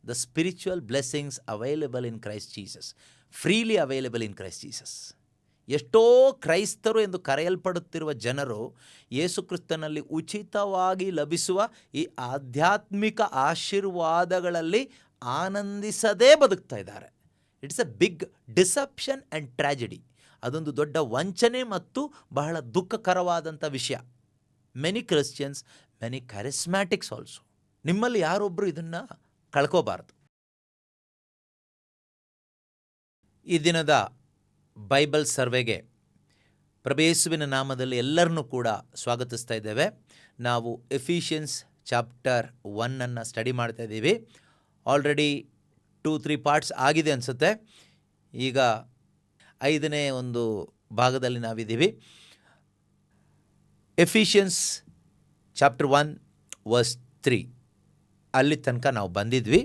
the spiritual blessings available in Christ Jesus, freely available in Christ Jesus. ಎಷ್ಟೋ ಕ್ರೈಸ್ತರು ಎಂದು ಕರೆಯಲ್ಪಡುತ್ತಿರುವ ಜನರು ಯೇಸು ಕ್ರಿಸ್ತನಲ್ಲಿ ಉಚಿತವಾಗಿ ಲಭಿಸುವ ಈ ಆಧ್ಯಾತ್ಮಿಕ ಆಶೀರ್ವಾದಗಳಲ್ಲಿ ಆನಂದಿಸದೇ ಬದುಕ್ತಾ ಇದ್ದಾರೆ. It's a big deception and tragedy. ಅದೊಂದು ದೊಡ್ಡ ವಂಚನೆ ಮತ್ತು ಬಹಳ ದುಃಖಕರವಾದಂಥ ವಿಷಯ. Many Christians, many charismatics also. ನಿಮ್ಮಲ್ಲಿ ಯಾರೊಬ್ಬರು ಇದನ್ನು ಕಳ್ಕೋಬಾರ್ದು. ಈ ದಿನದ ಬೈಬಲ್ ಸರ್ವೆಗೆ ಪ್ರಭು ಯೇಸುವಿನ ನಾಮದಲ್ಲಿ ಎಲ್ಲರನ್ನೂ ಕೂಡ ಸ್ವಾಗತಿಸ್ತಾ ಇದ್ದೇವೆ. ನಾವು ಎಫಿಷಿಯನ್ಸ್ ಚಾಪ್ಟರ್ 1 ಸ್ಟಡಿ ಮಾಡ್ತಾ ಇದ್ದೀವಿ. ಆಲ್ರೆಡಿ 2-3 ಪಾರ್ಟ್ಸ್ ಆಗಿದೆ ಅನಿಸುತ್ತೆ. ಈಗ 5ನೇ ಒಂದು ಭಾಗದಲ್ಲಿ ನಾವಿದ್ದೀವಿ. ಎಫಿಷಿಯನ್ಸ್ ಚಾಪ್ಟರ್ 1 ವರ್ಸ್ 3 ಅಲ್ಲಿ ತನಕ ನಾವು ಬಂದಿದ್ವಿ.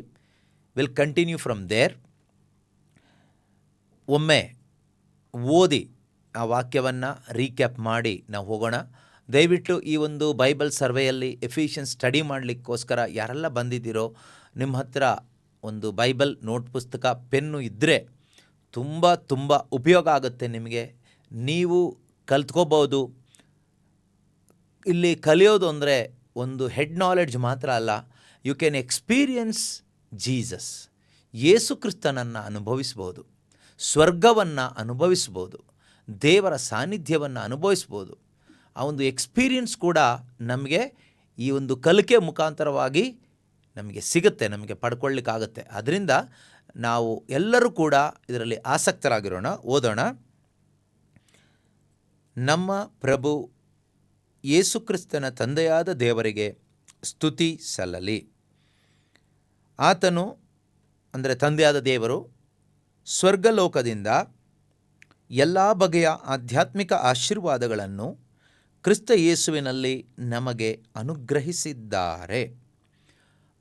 Will continue from there. ಒಮ್ಮೆ ಓದಿ ಆ ವಾಕ್ಯವನ್ನು ರೀಕ್ಯಾಪ್ ಮಾಡಿ ನಾವು ಹೋಗೋಣ. ದಯವಿಟ್ಟು ಈ ಒಂದು ಬೈಬಲ್ ಸರ್ವೆಯಲ್ಲಿ ಎಫಿಷಿಯನ್ಸ್ ಸ್ಟಡಿ ಮಾಡಲಿಕ್ಕೋಸ್ಕರ ಯಾರೆಲ್ಲ ಬಂದಿದ್ದೀರೋ ನಿಮ್ಮ ಹತ್ರ ಒಂದು ಬೈಬಲ್ ನೋಟ್ ಪುಸ್ತಕ ಪೆನ್ನು ಇದ್ದರೆ ತುಂಬ ಉಪಯೋಗ ಆಗುತ್ತೆ ನಿಮಗೆ. ನೀವು ಕಲ್ತ್ಕೋಬೋದು. ಇಲ್ಲಿ ಕಲಿಯೋದು ಅಂದರೆ ಒಂದು ಹೆಡ್ ನಾಲೆಡ್ಜ್ ಮಾತ್ರ ಅಲ್ಲ, ಯು ಕ್ಯಾನ್ ಎಕ್ಸ್ಪೀರಿಯನ್ಸ್ ಜೀಸಸ್. ಯೇಸು ಕ್ರಿಸ್ತನನ್ನು ಅನುಭವಿಸ್ಬೋದು, ಸ್ವರ್ಗವನ್ನು ಅನುಭವಿಸ್ಬೋದು, ದೇವರ ಸಾನ್ನಿಧ್ಯವನ್ನು ಅನುಭವಿಸ್ಬೋದು. ಆ ಒಂದು ಎಕ್ಸ್ಪೀರಿಯನ್ಸ್ ಕೂಡ ನಮಗೆ ಈ ಒಂದು ಕಲಿಕೆ ಮುಖಾಂತರವಾಗಿ ನಮಗೆ ಸಿಗುತ್ತೆ, ನಮಗೆ ಪಡ್ಕೊಳ್ಳಿಕ್ಕಾಗತ್ತೆ. ಅದರಿಂದ ನಾವು ಎಲ್ಲರೂ ಕೂಡ ಇದರಲ್ಲಿ ಆಸಕ್ತರಾಗಿರೋಣ. ಓದೋಣ. ನಮ್ಮ ಪ್ರಭು ಯೇಸುಕ್ರಿಸ್ತನ ತಂದೆಯಾದ ದೇವರಿಗೆ ಸ್ತುತಿ ಸಲ್ಲಲಿ. ಆತನು ಅಂದರೆ ತಂದೆಯಾದ ದೇವರು ಸ್ವರ್ಗಲೋಕದಿಂದ ಎಲ್ಲ ಬಗೆಯ ಆಧ್ಯಾತ್ಮಿಕ ಆಶೀರ್ವಾದಗಳನ್ನು ಕ್ರಿಸ್ತ ಯೇಸುವಿನಲ್ಲಿ ನಮಗೆ ಅನುಗ್ರಹಿಸಿದ್ದಾರೆ.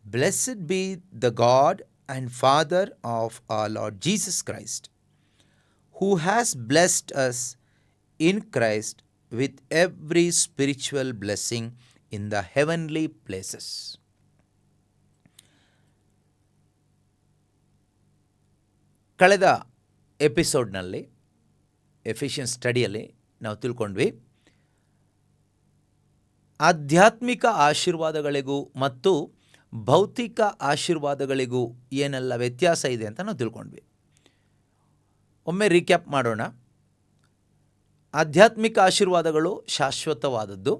Blessed be the God and Father of our Lord Jesus Christ, who has blessed us in Christ with every spiritual blessing in the heavenly places. ಕಳೆದ ಎಪಿಸೋಡ್ನಲ್ಲಿ ಎಫಿಷಿಯನ್ಸ್ ಸ್ಟಡಿಯಲ್ಲಿ ನಾವು ತಿಳ್ಕೊಂಡ್ವಿ ಆಧ್ಯಾತ್ಮಿಕ ಆಶೀರ್ವಾದಗಳಿಗೂ ಮತ್ತು ಭೌತಿಕ ಆಶೀರ್ವಾದಗಳಿಗೂ ಏನೆಲ್ಲ ವ್ಯತ್ಯಾಸ ಇದೆ ಅಂತ ನಾವು ತಿಳ್ಕೊಂಡ್ವಿ. ಒಮ್ಮೆ ರೀಕ್ಯಾಪ್ ಮಾಡೋಣ. ಆಧ್ಯಾತ್ಮಿಕ ಆಶೀರ್ವಾದಗಳು ಶಾಶ್ವತವಾದದ್ದು,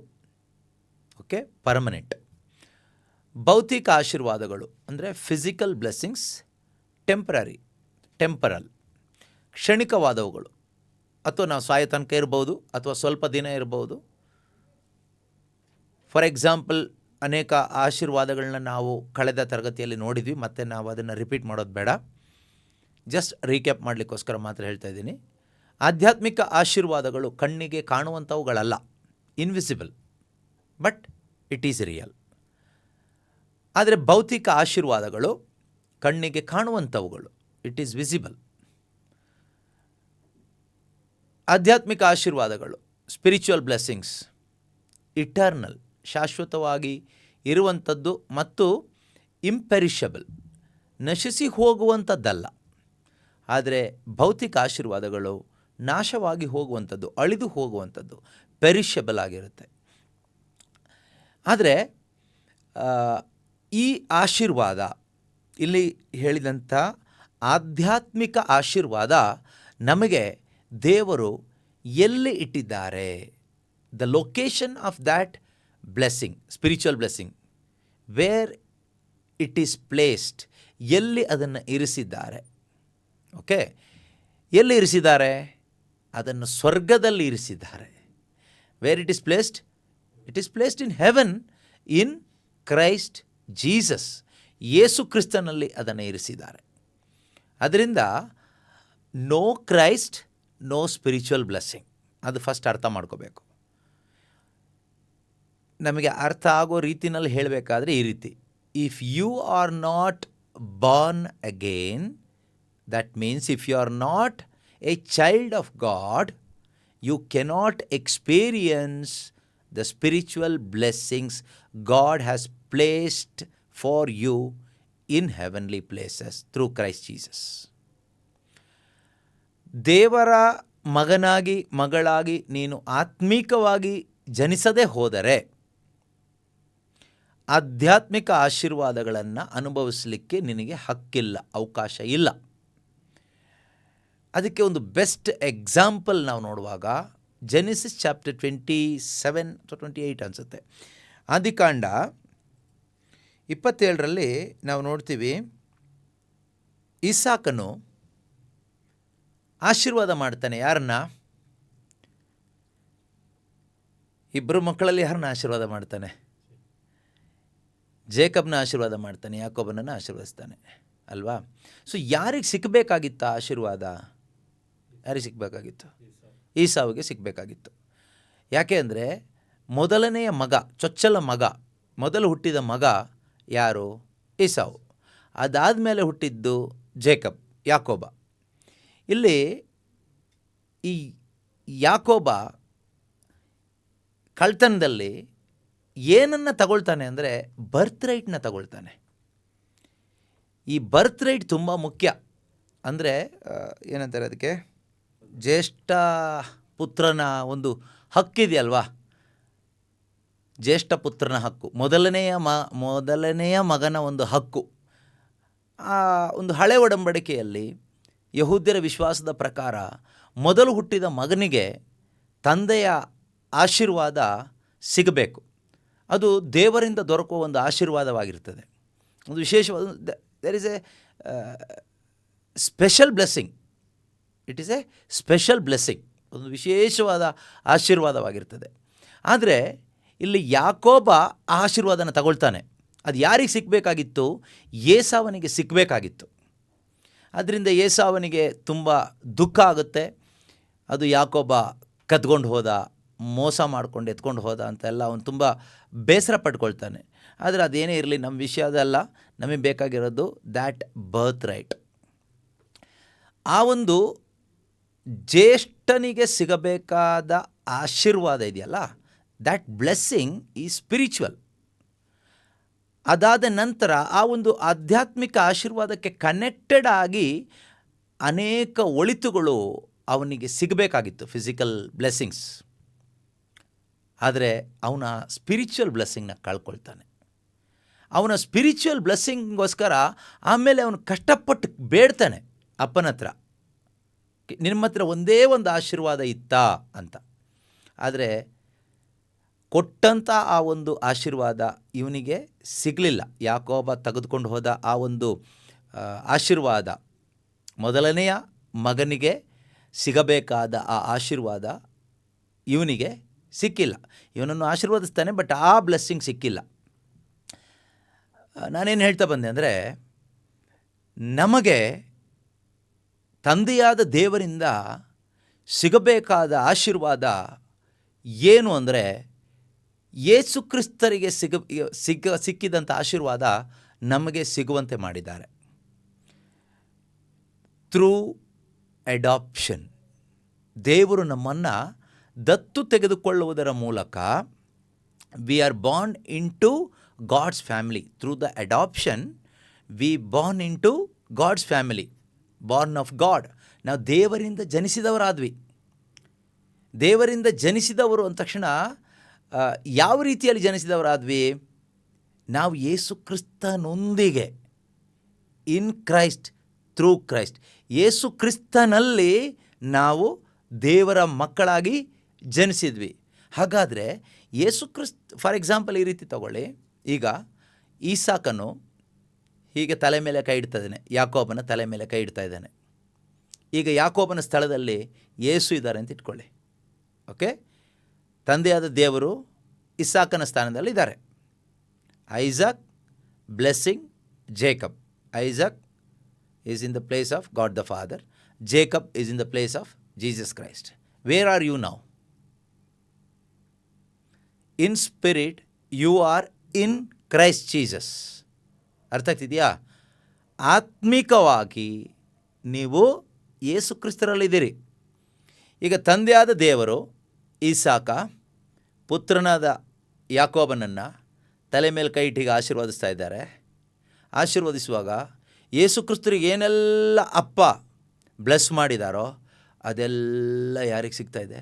ಓಕೆ, ಪರ್ಮನೆಂಟ್. ಭೌತಿಕ ಆಶೀರ್ವಾದಗಳು ಅಂದರೆ ಫಿಸಿಕಲ್ ಬ್ಲೆಸ್ಸಿಂಗ್ಸ್ ಟೆಂಪರಲ್, ಕ್ಷಣಿಕವಾದವುಗಳು. ಅಥವಾ ನಾವು ಸಾಯೋ ತನಕ ಇರ್ಬೋದು, ಅಥವಾ ಸ್ವಲ್ಪ ದಿನ ಇರ್ಬೋದು. ಫಾರ್ ಎಕ್ಸಾಂಪಲ್, ಅನೇಕ ಆಶೀರ್ವಾದಗಳನ್ನ ನಾವು ಕಳೆದ ತರಗತಿಯಲ್ಲಿ ನೋಡಿದ್ವಿ, ಮತ್ತು ನಾವು ಅದನ್ನು ರಿಪೀಟ್ ಮಾಡೋದು ಬೇಡ. ಜಸ್ಟ್ ರೀಕ್ಯಾಪ್ ಮಾಡಲಿಕ್ಕೋಸ್ಕರ ಮಾತ್ರ ಹೇಳ್ತಾ ಇದ್ದೀನಿ. ಆಧ್ಯಾತ್ಮಿಕ ಆಶೀರ್ವಾದಗಳು ಕಣ್ಣಿಗೆ ಕಾಣುವಂಥವುಗಳಲ್ಲ, invisible, but it is real. ಆದರೆ ಭೌತಿಕ ಆಶೀರ್ವಾದಗಳು ಕಣ್ಣಿಗೆ ಕಾಣುವಂಥವುಗಳು, ಇಟ್ ಈಸ್ ವಿಸಿಬಲ್. ಆಧ್ಯಾತ್ಮಿಕ ಆಶೀರ್ವಾದಗಳು ಸ್ಪಿರಿಚುವಲ್ ಬ್ಲೆಸ್ಸಿಂಗ್ಸ್ ಇಟರ್ನಲ್, ಶಾಶ್ವತವಾಗಿ ಇರುವಂಥದ್ದು ಮತ್ತು ಇಂಪೆರಿಷಬಲ್, ನಶಿಸಿ ಹೋಗುವಂಥದ್ದಲ್ಲ. ಆದರೆ ಭೌತಿಕ ಆಶೀರ್ವಾದಗಳು ನಾಶವಾಗಿ ಹೋಗುವಂಥದ್ದು, ಅಳಿದು ಹೋಗುವಂಥದ್ದು, ಪೆರಿಷಬಲ್ ಆಗಿರುತ್ತೆ. ಆದರೆ ಈ ಆಶೀರ್ವಾದ, ಇಲ್ಲಿ ಹೇಳಿದಂಥ ಆಧ್ಯಾತ್ಮಿಕ ಆಶೀರ್ವಾದ ನಮಗೆ ದೇವರು ಎಲ್ಲಿ ಇಟ್ಟಿದ್ದಾರೆ, the location of that blessing, spiritual blessing, where it is placed, ಎಲ್ಲಿ ಅದನ್ನು ಇರಿಸಿದ್ದಾರೆ. ಓಕೆ, ಎಲ್ಲಿ ಇರಿಸಿದ್ದಾರೆ? ಅದನ್ನು ಸ್ವರ್ಗದಲ್ಲಿ ಇರಿಸಿದ್ದಾರೆ. Where it is placed? It is placed in heaven, in Christ Jesus. ಯೇಸು ಕ್ರಿಸ್ತನಲ್ಲಿ ಅದನ್ನು ಇರಿಸಿದ್ದಾರೆ. ಅದರಿಂದ no Christ, no spiritual blessing. ಅದು ಫಸ್ಟ್ ಅರ್ಥ ಮಾಡ್ಕೋಬೇಕು. ನಮಗೆ ಅರ್ಥ ಆಗೋ ರೀತಿಯಲ್ಲಿ ಹೇಳಬೇಕಾದ್ರೆ ಈ ರೀತಿ: if you are not born again, that means if you are not A child of God, you cannot experience the spiritual blessings God has placed for you in heavenly places through Christ Jesus. ದೇವರ ಮಗನಾಗಿ ಮಗಳಾಗಿ ನೀನು ಆತ್ಮೀಕವಾಗಿ ಜನಿಸದೇ ಹೋದರೆ ಆಧ್ಯಾತ್ಮಿಕ ಆಶೀರ್ವಾದಗಳನ್ನು ಅನುಭವಿಸಲಿಕ್ಕೆ ನಿನಗೆ ಹಕ್ಕಿಲ್ಲ, ಅವಕಾಶ ಇಲ್ಲ. ಅದಕ್ಕೆ ಒಂದು ಬೆಸ್ಟ್ ಎಕ್ಸಾಂಪಲ್ ನಾವು ನೋಡುವಾಗ ಜೆನಿಸಿಸ್ ಚಾಪ್ಟರ್ 27 ಅಥವಾ 28 ಅನಿಸುತ್ತೆ, ಆದಿಕಾಂಡ 27ರಲ್ಲಿ ನಾವು ನೋಡ್ತೀವಿ, ಇಸಾಕನು ಆಶೀರ್ವಾದ ಮಾಡ್ತಾನೆ. ಯಾರನ್ನ? ಇಬ್ಬರು ಮಕ್ಕಳಲ್ಲಿ ಯಾರನ್ನ ಆಶೀರ್ವಾದ ಮಾಡ್ತಾನೆ? ಜೇಕಬ್ನ ಆಶೀರ್ವಾದ ಮಾಡ್ತಾನೆ, ಯಾಕೋಬನನ್ನು ಆಶೀರ್ವದಿಸ್ತಾನೆ ಅಲ್ವಾ? ಸೊ ಯಾರಿಗೆ ಸಿಕ್ಕಬೇಕಾಗಿತ್ತು ಆಶೀರ್ವಾದ? ಯಾರಿಗೆ ಸಿಕ್ಕಬೇಕಾಗಿತ್ತು? ಈಸಾವಿಗೆ ಸಿಕ್ಕಬೇಕಾಗಿತ್ತು. ಯಾಕೆ ಅಂದರೆ ಮೊದಲನೆಯ ಮಗ, ಚೊಚ್ಚಲ ಮಗ, ಮೊದಲು ಹುಟ್ಟಿದ ಮಗ ಯಾರು? ಈಸಾವು. ಅದಾದಮೇಲೆ ಹುಟ್ಟಿದ್ದು ಜೇಕಬ್, ಯಾಕೋಬ. ಇಲ್ಲಿ ಈ ಯಾಕೋಬ ಕಳ್ತನದಲ್ಲಿ ಏನನ್ನು ತಗೊಳ್ತಾನೆ ಅಂದರೆ ಬರ್ತ್ ರೈಟ್ನ ತಗೊಳ್ತಾನೆ. ಈ ಬರ್ತ್ ರೈಟ್ ತುಂಬ ಮುಖ್ಯ. ಅಂದರೆ ಏನಂತಾರೆ ಅದಕ್ಕೆ, ಜ್ಯೇಷ್ಠ ಪುತ್ರನ ಒಂದು ಹಕ್ಕಿದೆಯಲ್ವಾ, ಜ್ಯೇಷ್ಠ ಪುತ್ರನ ಹಕ್ಕು, ಮೊದಲನೆಯ ಮಗನ ಒಂದು ಹಕ್ಕು. ಆ ಒಂದು ಹಳೆ ಒಡಂಬಡಿಕೆಯಲ್ಲಿ ಯಹೂದ್ಯರ ವಿಶ್ವಾಸದ ಪ್ರಕಾರ ಮೊದಲು ಹುಟ್ಟಿದ ಮಗನಿಗೆ ತಂದೆಯ ಆಶೀರ್ವಾದ ಸಿಗಬೇಕು. ಅದು ದೇವರಿಂದ ದೊರಕುವ ಒಂದು ಆಶೀರ್ವಾದವಾಗಿರ್ತದೆ. ಒಂದು ವಿಶೇಷವಾದ, there is a special blessing. It is a special blessing, ಒಂದು ವಿಶೇಷವಾದ ಆಶೀರ್ವಾದವಾಗಿರ್ತದೆ. ಆದರೆ ಇಲ್ಲಿ ಯಾಕೋಬ ಆ ಆಶೀರ್ವಾದನ ತಗೊಳ್ತಾನೆ. ಅದು ಯಾರಿಗೆ ಸಿಕ್ಕಬೇಕಾಗಿತ್ತು? ಏಸಾವನಿಗೆ ಸಿಕ್ಕಬೇಕಾಗಿತ್ತು. ಅದರಿಂದ ಏಸಾವನಿಗೆ ತುಂಬ ದುಃಖ ಆಗುತ್ತೆ. ಅದು ಯಾಕೋಬ ಕದ್ಕೊಂಡು ಹೋದ, ಮೋಸ ಮಾಡ್ಕೊಂಡು ಎತ್ಕೊಂಡು ಹೋದ ಅಂತೆಲ್ಲ ಅವನು ತುಂಬ ಬೇಸರ ಪಡ್ಕೊಳ್ತಾನೆ. ಆದರೆ ಅದೇನೇ ಇರಲಿ, ನಮ್ಮ ವಿಷಯದಲ್ಲ, ನಮಗೆ ಬೇಕಾಗಿರೋದು ದ್ಯಾಟ್ ಬರ್ತ್ ರೈಟ್. ಆ ಒಂದು ಜ್ಯೇಷ್ಠನಿಗೆ ಸಿಗಬೇಕಾದ ಆಶೀರ್ವಾದ ಇದೆಯಲ್ಲ, ದ್ಯಾಟ್ ಬ್ಲೆಸ್ಸಿಂಗ್ ಈಸ್ ಸ್ಪಿರಿಚುವಲ್. ಅದಾದ ನಂತರ ಆ ಒಂದು ಆಧ್ಯಾತ್ಮಿಕ ಆಶೀರ್ವಾದಕ್ಕೆ ಕನೆಕ್ಟೆಡ್ ಆಗಿ ಅನೇಕ ಒಳಿತುಗಳು ಅವನಿಗೆ ಸಿಗಬೇಕಾಗಿತ್ತು, ಫಿಸಿಕಲ್ ಬ್ಲೆಸ್ಸಿಂಗ್ಸ್. ಆದರೆ ಅವನ ಸ್ಪಿರಿಚುವಲ್ ಬ್ಲೆಸ್ಸಿಂಗ್ನ ಕಳ್ಕೊಳ್ತಾನೆ. ಅವನ ಸ್ಪಿರಿಚುವಲ್ ಬ್ಲೆಸ್ಸಿಂಗ್ಗೋಸ್ಕರ ಆಮೇಲೆ ಅವನು ಕಷ್ಟಪಟ್ಟು ಬೇಡ್ತಾನೆ ಅಪ್ಪನ ಹತ್ರ, ನಿಮ್ಮ ಹತ್ರ ಒಂದೇ ಒಂದು ಆಶೀರ್ವಾದ ಇತ್ತಾ ಅಂತ. ಆದರೆ ಕೊಟ್ಟಂಥ ಆ ಒಂದು ಆಶೀರ್ವಾದ ಇವನಿಗೆ ಸಿಗಲಿಲ್ಲ. ಯಾಕೋಬ ತೆಗೆದುಕೊಂಡು ಹೋದ ಆ ಒಂದು ಆಶೀರ್ವಾದ, ಮೊದಲನೆಯ ಮಗನಿಗೆ ಸಿಗಬೇಕಾದ ಆ ಆಶೀರ್ವಾದ ಇವನಿಗೆ ಸಿಕ್ಕಿಲ್ಲ. ಇವನನ್ನು ಆಶೀರ್ವದಿಸ್ತಾನೆ, ಬಟ್ ಆ ಬ್ಲೆಸ್ಸಿಂಗ್ ಸಿಕ್ಕಿಲ್ಲ. ನಾನೇನು ಹೇಳ್ತಾ ಬಂದೆ ಅಂದರೆ, ನಮಗೆ ತಂದೆಯಾದ ದೇವರಿಂದ ಸಿಗಬೇಕಾದ ಆಶೀರ್ವಾದ ಏನು ಅಂದರೆ, ಯೇಸು ಕ್ರಿಸ್ತರಿಗೆ ಸಿಕ್ಕಿದಂಥ ಆಶೀರ್ವಾದ ನಮಗೆ ಸಿಗುವಂತೆ ಮಾಡಿದ್ದಾರೆ. ಥ್ರೂ ಅಡಾಪ್ಷನ್, ದೇವರು ನಮ್ಮನ್ನು ದತ್ತು ತೆಗೆದುಕೊಳ್ಳುವುದರ ಮೂಲಕ we are born into God's family. Through the adoption we born into God's family, born of God. ನಾವು ದೇವರಿಂದ ಜನಿಸಿದವರಾದ್ವಿ. ದೇವರಿಂದ ಜನಿಸಿದವರು ಅಂದ ತಕ್ಷಣ ಯಾವ ರೀತಿಯಲ್ಲಿ ಜನಿಸಿದವರಾದ್ವಿ? ನಾವು ಯೇಸು ಕ್ರಿಸ್ತನೊಂದಿಗೆ, ಇನ್ ಕ್ರೈಸ್ಟ್, ಥ್ರೂ ಕ್ರೈಸ್ಟ್, ಯೇಸು ಕ್ರಿಸ್ತನಲ್ಲಿ ನಾವು ದೇವರ ಮಕ್ಕಳಾಗಿ ಜನಿಸಿದ್ವಿ. ಹಾಗಾದರೆ ಯೇಸು ಫಾರ್ ಎಕ್ಸಾಂಪಲ್ ಈ ರೀತಿ ತಗೊಳ್ಳಿ. ಈಗ ಈಸಾಕನು ಹೀಗೆ ತಲೆ ಮೇಲೆ ಕೈ ಇಡ್ತಾ ಇದ್ದಾನೆ, ಯಾಕೋಬನ ತಲೆ ಮೇಲೆ ಕೈ ಇಡ್ತಾ ಇದ್ದಾನೆ. ಈಗ ಯಾಕೋಬನ ಸ್ಥಳದಲ್ಲಿ ಯೇಸು ಇದ್ದಾರೆ ಅಂತ ಇಟ್ಕೊಳ್ಳಿ. ಓಕೆ, ತಂದೆಯಾದ ದೇವರು ಇಸಾಕನ ಸ್ಥಾನದಲ್ಲಿ ಇದ್ದಾರೆ. Isaac blessing Jacob. Isaac is in the place of god the father. Jacob is in the place of Jesus Christ. Where are you now? In spirit, you are in Christ Jesus. ಅರ್ಥ ಆಗ್ತಿದೆಯಾ? ಆತ್ಮಿಕವಾಗಿ ನೀವು ಯೇಸು ಕ್ರಿಸ್ತರಲ್ಲಿದ್ದೀರಿ. ಈಗ ತಂದೆಯಾದ ದೇವರು ಈಸಾಕ ಪುತ್ರನಾದ ಯಾಕೋಬನನ್ನು ತಲೆ ಮೇಲೆ ಕೈ ಇಟ್ಟಿಗೆ ಆಶೀರ್ವದಿಸ್ತಾ ಇದ್ದಾರೆ. ಆಶೀರ್ವದಿಸುವಾಗ ಯೇಸು ಕ್ರಿಸ್ತರಿಗೆ ಏನೆಲ್ಲ ಅಪ್ಪ ಬ್ಲೆಸ್ ಮಾಡಿದಾರೋ ಅದೆಲ್ಲ ಯಾರಿಗೆ ಸಿಗ್ತಾ ಇದೆ?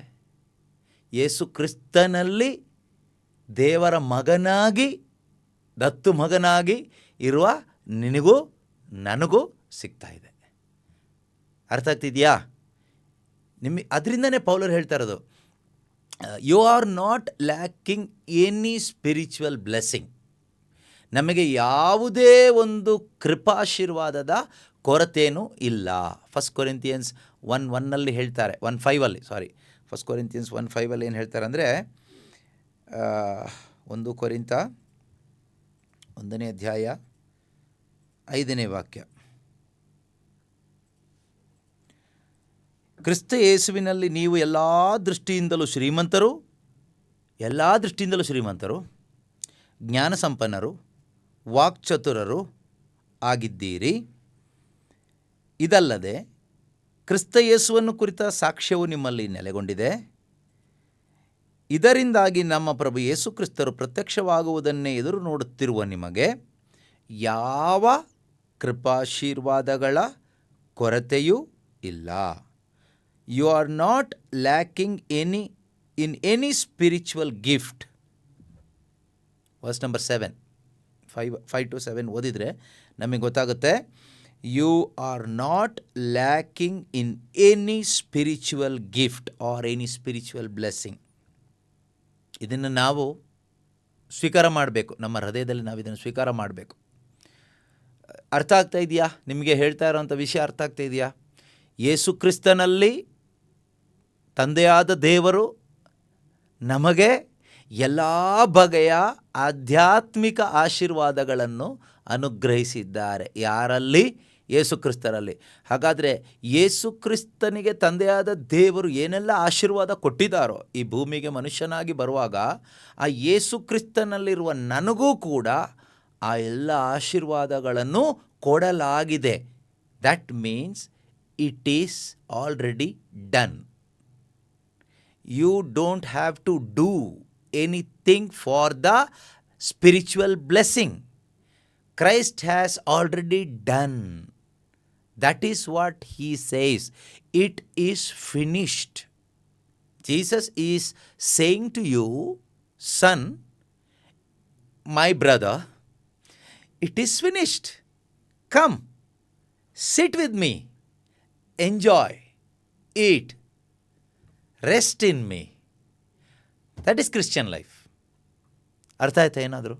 ಯೇಸು ಕ್ರಿಸ್ತನಲ್ಲಿ ದೇವರ ಮಗನಾಗಿ, ದತ್ತು ಮಗನಾಗಿ ಇರುವ ನಿನಗೂ ನನಗೂ ಸಿಗ್ತಾ ಇದೆ. ಅರ್ಥ ಆಗ್ತಿದೆಯಾ? ಅದರಿಂದನೇ ಪೌಲರು ಹೇಳ್ತಾ ಇರೋದು, you are not lacking any spiritual blessing. ನಮಗೆ ಯಾವುದೇ ಒಂದು ಕೃಪಾಶೀರ್ವಾದದ ಕೊರತೆಯೂ ಇಲ್ಲ. ಫಸ್ಟ್ ಕೊರಿಂಥಿಯನ್ಸ್ 1:1 ಹೇಳ್ತಾರೆ, 1:5 ಫಸ್ಟ್ ಕೊರಿಂಥಿಯನ್ಸ್ 1:5 ಏನು ಹೇಳ್ತಾರೆ ಅಂದರೆ, 1 ಕೊರಿಂಥ 1ನೇ ಅಧ್ಯಾಯ 5ನೇ ವಾಕ್ಯ, ಕ್ರಿಸ್ತ ಯೇಸುವಿನಲ್ಲಿ ನೀವು ಎಲ್ಲ ದೃಷ್ಟಿಯಿಂದಲೂ ಶ್ರೀಮಂತರು, ಜ್ಞಾನ ಸಂಪನ್ನರು, ವಾಕ್ಚತುರರು ಆಗಿದ್ದೀರಿ. ಇದಲ್ಲದೆ ಕ್ರಿಸ್ತ ಯೇಸುವನ್ನು ಕುರಿತ ಸಾಕ್ಷ್ಯವು ನಿಮ್ಮಲ್ಲಿ ನೆಲೆಗೊಂಡಿದೆ. ಇದರಿಂದಾಗಿ ನಮ್ಮ ಪ್ರಭು ಯೇಸು ಕ್ರಿಸ್ತರು ಪ್ರತ್ಯಕ್ಷವಾಗುವುದನ್ನೇ ಎದುರು ನೋಡುತ್ತಿರುವ ನಿಮಗೆ ಯಾವ ಕೃಪಾಶೀರ್ವಾದಗಳ ಕೊರತೆಯೂ ಇಲ್ಲ. You are not lacking in any spiritual gift. Verse number 7, 5-7 ಓದಿದರೆ ನಮಗೆ ಗೊತ್ತಾಗುತ್ತೆ. You are not lacking in any spiritual gift or any spiritual blessing. ಇದನ್ನು ನಾವು ಸ್ವೀಕಾರ ಮಾಡಬೇಕು. ನಮ್ಮ ಹೃದಯದಲ್ಲಿ ನಾವು ಇದನ್ನು ಸ್ವೀಕಾರ ಮಾಡಬೇಕು. ಅರ್ಥ ಆಗ್ತಾ ಇದೆಯಾ? ನಿಮಗೆ ಹೇಳ್ತಾ ಇರೋವಂಥ ವಿಷಯ ಅರ್ಥ ಆಗ್ತಾ ಇದೆಯಾ? ಯೇಸು ಕ್ರಿಸ್ತನಲ್ಲಿ ತಂದೆಯಾದ ದೇವರು ನಮಗೆ ಎಲ್ಲ ಬಗೆಯ ಆಧ್ಯಾತ್ಮಿಕ ಆಶೀರ್ವಾದಗಳನ್ನು ಅನುಗ್ರಹಿಸಿದ್ದಾರೆ. ಯಾರಲ್ಲಿ? ಯೇಸು ಕ್ರಿಸ್ತರಲ್ಲಿ. ಹಾಗಾದರೆ ಯೇಸು ಕ್ರಿಸ್ತನಿಗೆ ತಂದೆಯಾದ ದೇವರು ಏನೆಲ್ಲ ಆಶೀರ್ವಾದ ಕೊಟ್ಟಿದ್ದಾರೋ ಈ ಭೂಮಿಗೆ ಮನುಷ್ಯನಾಗಿ ಬರುವಾಗ, ಆ ಯೇಸು ಕ್ರಿಸ್ತನಲ್ಲಿರುವ ನನಗೂ ಕೂಡ ಆ ಎಲ್ಲ ಆಶೀರ್ವಾದಗಳನ್ನು ಕೊಡಲಾಗಿದೆ. That means it is already done. You don't have to do anything for the spiritual blessing. Christ has already done. That is what he says. It is finished. Jesus is saying to you, son, my brother, it is finished. Come, sit with me, enjoy, eat, rest in me. That is Christian life. ಅರ್ಥ ಆಯ್ತಾ ಏನಾದರೂ?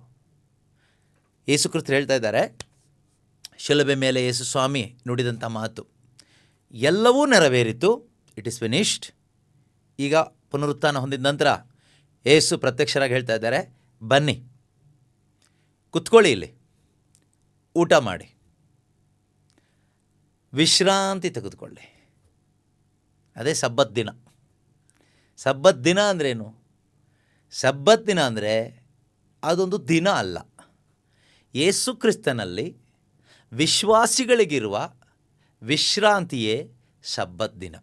ಯೇಸು ಕ್ರಿಸ್ತರು ಹೇಳ್ತಾ ಇದ್ದಾರೆ, ಶಿಲುಬೆ ಮೇಲೆ ಯೇಸು ಸ್ವಾಮಿ ನುಡಿದಂಥ ಮಾತು ಎಲ್ಲವೂ ನೆರವೇರಿತು, ಇಟ್ ಇಸ್ ಫಿನಿಶ್ಡ್. ಈಗ ಪುನರುತ್ಥಾನ ಹೊಂದಿದ ನಂತರ ಯೇಸು ಪ್ರತ್ಯಕ್ಷರಾಗಿ ಹೇಳ್ತಾ ಇದ್ದಾರೆ, ಬನ್ನಿ ಕುತ್ಕೊಳ್ಳಿ, ಇಲ್ಲಿ ಊಟ ಮಾಡಿ, ವಿಶ್ರಾಂತಿ ತೆಗೆದುಕೊಳ್ಳಿ. ಅದೇ ಸಬ್ಬತ್ ದಿನ. ಸಬ್ಬತ್ ದಿನ ಅಂದ್ರೇನು? ಸಬ್ಬತ್ ದಿನ ಅಂದರೆ ಅದೊಂದು ದಿನ ಅಲ್ಲ. ಯೇಸು ಕ್ರಿಸ್ತನಲ್ಲಿ ವಿಶ್ವಾಸಿಗಳಿಗಿರುವ ವಿಶ್ರಾಂತಿಯೇ ಸಬ್ಬತ್ ದಿನ.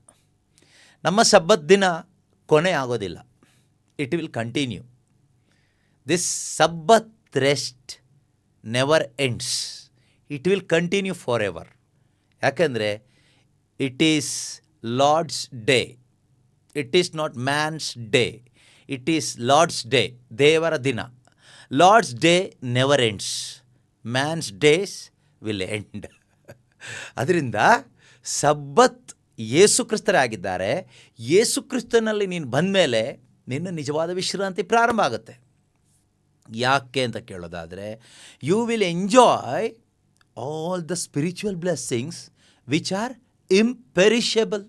ನಮ್ಮ ಸಬ್ಬತ್ ದಿನ ಕೊನೆ ಆಗೋದಿಲ್ಲ. It will continue. This Sabbath rest never ends. It will continue for ever. ಯಾಕೆಂದರೆ it is Lord's day. It is not man's day. It is Lord's day, ದೇವರ ದಿನ. Lord's day never ends. Man's days will end. ಅದರಿಂದ Sabbath ಯೇಸು ಕ್ರಿಸ್ತರೇ ಆಗಿದ್ದಾರೆ. ಯೇಸು ಕ್ರಿಸ್ತನಲ್ಲಿ ನೀನು ಬಂದ ಮೇಲೆ ನಿನ್ನ ನಿಜವಾದ ವಿಶ್ರಾಂತಿ ಪ್ರಾರಂಭ ಆಗುತ್ತೆ. ಯಾಕೆ ಅಂತ ಕೇಳೋದಾದರೆ, you will enjoy all the spiritual blessings which are imperishable.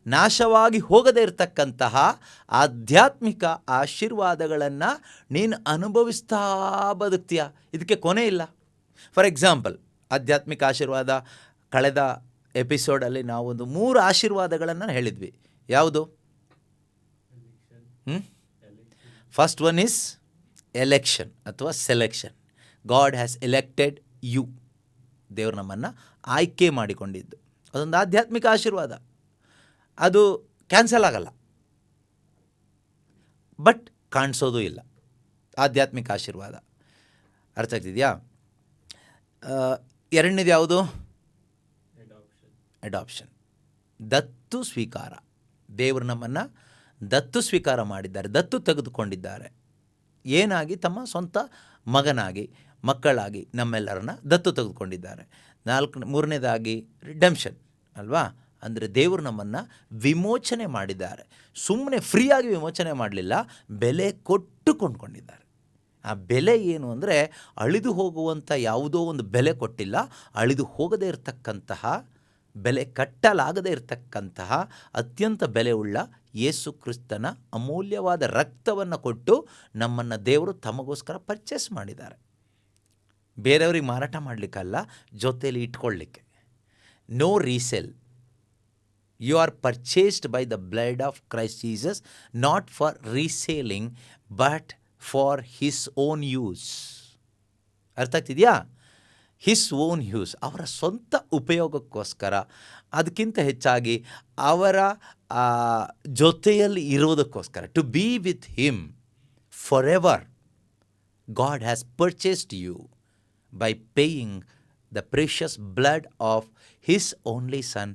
ನಾಶವಾಗಿ ಹೋಗದೇ ಇರತಕ್ಕಂತಹ ಆಧ್ಯಾತ್ಮಿಕ ಆಶೀರ್ವಾದಗಳನ್ನು ನೀನು ಅನುಭವಿಸ್ತಾ ಬದುಕ್ತೀಯ. ಇದಕ್ಕೆ ಕೊನೆ ಇಲ್ಲ. ಫಾರ್ ಎಕ್ಸಾಂಪಲ್, ಆಧ್ಯಾತ್ಮಿಕ ಆಶೀರ್ವಾದ ಕಳೆದ ಎಪಿಸೋಡಲ್ಲಿ ನಾವೊಂದು 3 ಆಶೀರ್ವಾದಗಳನ್ನು ಹೇಳಿದ್ವಿ. ಯಾವುದು? ಫಸ್ಟ್ ಒನ್ ಈಸ್ ಎಲೆಕ್ಷನ್ ಅಥವಾ selection. God has elected you. ದೇವರು ನಮ್ಮನ್ನು ಆಯ್ಕೆ ಮಾಡಿಕೊಂಡಿದ್ದು ಅದೊಂದು ಆಧ್ಯಾತ್ಮಿಕ ಆಶೀರ್ವಾದ. ಅದು ಕ್ಯಾನ್ಸಲ್ ಆಗಲ್ಲ, ಬಟ್ ಕಾಣಿಸೋದು ಇಲ್ಲ. ಆಧ್ಯಾತ್ಮಿಕ ಆಶೀರ್ವಾದ. ಅರ್ಥ ಆಗ್ತಿದೆಯಾ? ಎರಡನೇದು ಯಾವುದು? ಅಡಾಪ್ಷನ್, ದತ್ತು ಸ್ವೀಕಾರ. ದೇವರು ನಮ್ಮನ್ನು ದತ್ತು ಸ್ವೀಕಾರ ಮಾಡಿದ್ದಾರೆ, ದತ್ತು ತೆಗೆದುಕೊಂಡಿದ್ದಾರೆ. ಏನಾಗಿ? ತಮ್ಮ ಸ್ವಂತ ಮಗನಾಗಿ, ಮಕ್ಕಳಾಗಿ ನಮ್ಮೆಲ್ಲರನ್ನ ದತ್ತು ತೆಗೆದುಕೊಂಡಿದ್ದಾರೆ. ಮೂರನೇದಾಗಿ ರಿಡೆಂಪ್ಷನ್ ಅಲ್ವಾ? ಅಂದರೆ ದೇವರು ನಮ್ಮನ್ನು ವಿಮೋಚನೆ ಮಾಡಿದ್ದಾರೆ. ಸುಮ್ಮನೆ ಫ್ರೀಯಾಗಿ ವಿಮೋಚನೆ ಮಾಡಲಿಲ್ಲ, ಬೆಲೆ ಕೊಟ್ಟು ಕೊಂಡ್ಕೊಂಡಿದ್ದಾರೆ. ಆ ಬೆಲೆ ಏನು ಅಂದರೆ, ಅಳಿದು ಹೋಗುವಂಥ ಯಾವುದೋ ಒಂದು ಬೆಲೆ ಕೊಟ್ಟಿಲ್ಲ, ಅಳಿದು ಹೋಗದೇ ಇರತಕ್ಕಂತಹ, ಬೆಲೆ ಕಟ್ಟಲಾಗದೇ ಇರತಕ್ಕಂತಹ ಅತ್ಯಂತ ಬೆಲೆಯುಳ್ಳ ಯೇಸು ಕ್ರಿಸ್ತನ ಅಮೂಲ್ಯವಾದ ರಕ್ತವನ್ನು ಕೊಟ್ಟು ನಮ್ಮನ್ನು ದೇವರು ತಮಗೋಸ್ಕರ ಪರ್ಚೇಸ್ ಮಾಡಿದ್ದಾರೆ. ಬೇರೆಯವ್ರಿಗೆ ಮಾರಾಟ ಮಾಡಲಿಕ್ಕಲ್ಲ, ಜೊತೆಯಲ್ಲಿ ಇಟ್ಕೊಳ್ಳಿಕ್ಕೆ. No resale. You are purchased by the blood of Christ Jesus, not for reselling but for his own use. ಅರ್ಥ ಆಗ್ತಿದೆಯಾ? ಹಿಸ್ ಓನ್ ಯೂಸ್, ಅವರ ಸ್ವಂತ ಉಪಯೋಗಕ್ಕೋಸ್ಕರ, ಅದಕ್ಕಿಂತ ಹೆಚ್ಚಾಗಿ ಅವರ ಜೊತೆಯಲ್ಲಿ ಇರೋದಕ್ಕೋಸ್ಕರ. To be with him for ever. God has purchased you by paying the precious blood of his only son